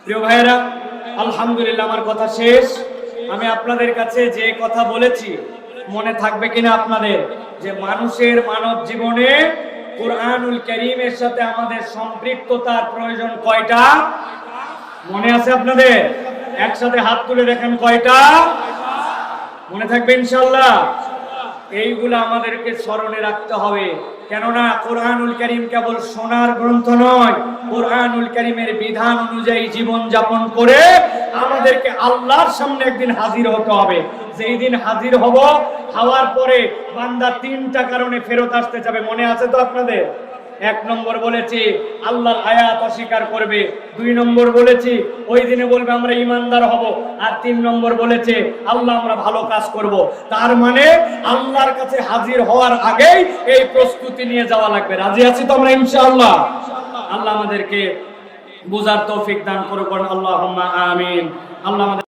A: প্রিয় ভাইয়েরা, আলহামদুলিল্লাহ, আমার কথা শেষ। আমি আপনাদের কাছে যে কথা বলেছি মনে থাকবে কিনা আপনাদের, যে মানুষের মানব জীবনে কুরআনুল কারীমের সাথে আমাদের সম্পৃক্ততার প্রয়োজন কয়টা? মনে আছে আপনাদের? একসাথে হাত তুলে দেখেন কয়টা? মনে থাকবে ইনশাআল্লাহ। এইগুলো আমাদেরকে স্মরণে রাখতে হবে, কেননা কুরআনুল কারীম কেবল শোনার গ্রন্থ নয়। কুরআনুল কারীমের বিধান অনুযায়ী জীবন যাপন করে আমাদেরকে আল্লাহর সামনে একদিন হাজির হতে হবে। যেই দিন হাজির হব, হওয়ার পরে বান্দা তিনটা কারণে ফেরত আসতে যাবে। মনে আছে তো আপনাদের? এক নম্বর বলেছি আল্লাহর আয়াত অস্বীকার করবে, দুই নম্বর বলেছি ওই দিনে বলবে আমরা ইমানদার হব, আর তিন নম্বর বলেছে আল্লাহ আমরা ভালো কাজ করব। তার মানে আল্লাহর কাছে হাজির হওয়ার আগেই এই প্রস্তুতি নিয়ে যাওয়া লাগবে। রাজি আছি তো আমরা ইনশাআল্লাহ? আল্লাহ আমাদেরকে বুঝার তৌফিক দান করুন, আল্লাহুম্মা আমিন। আল্লাহ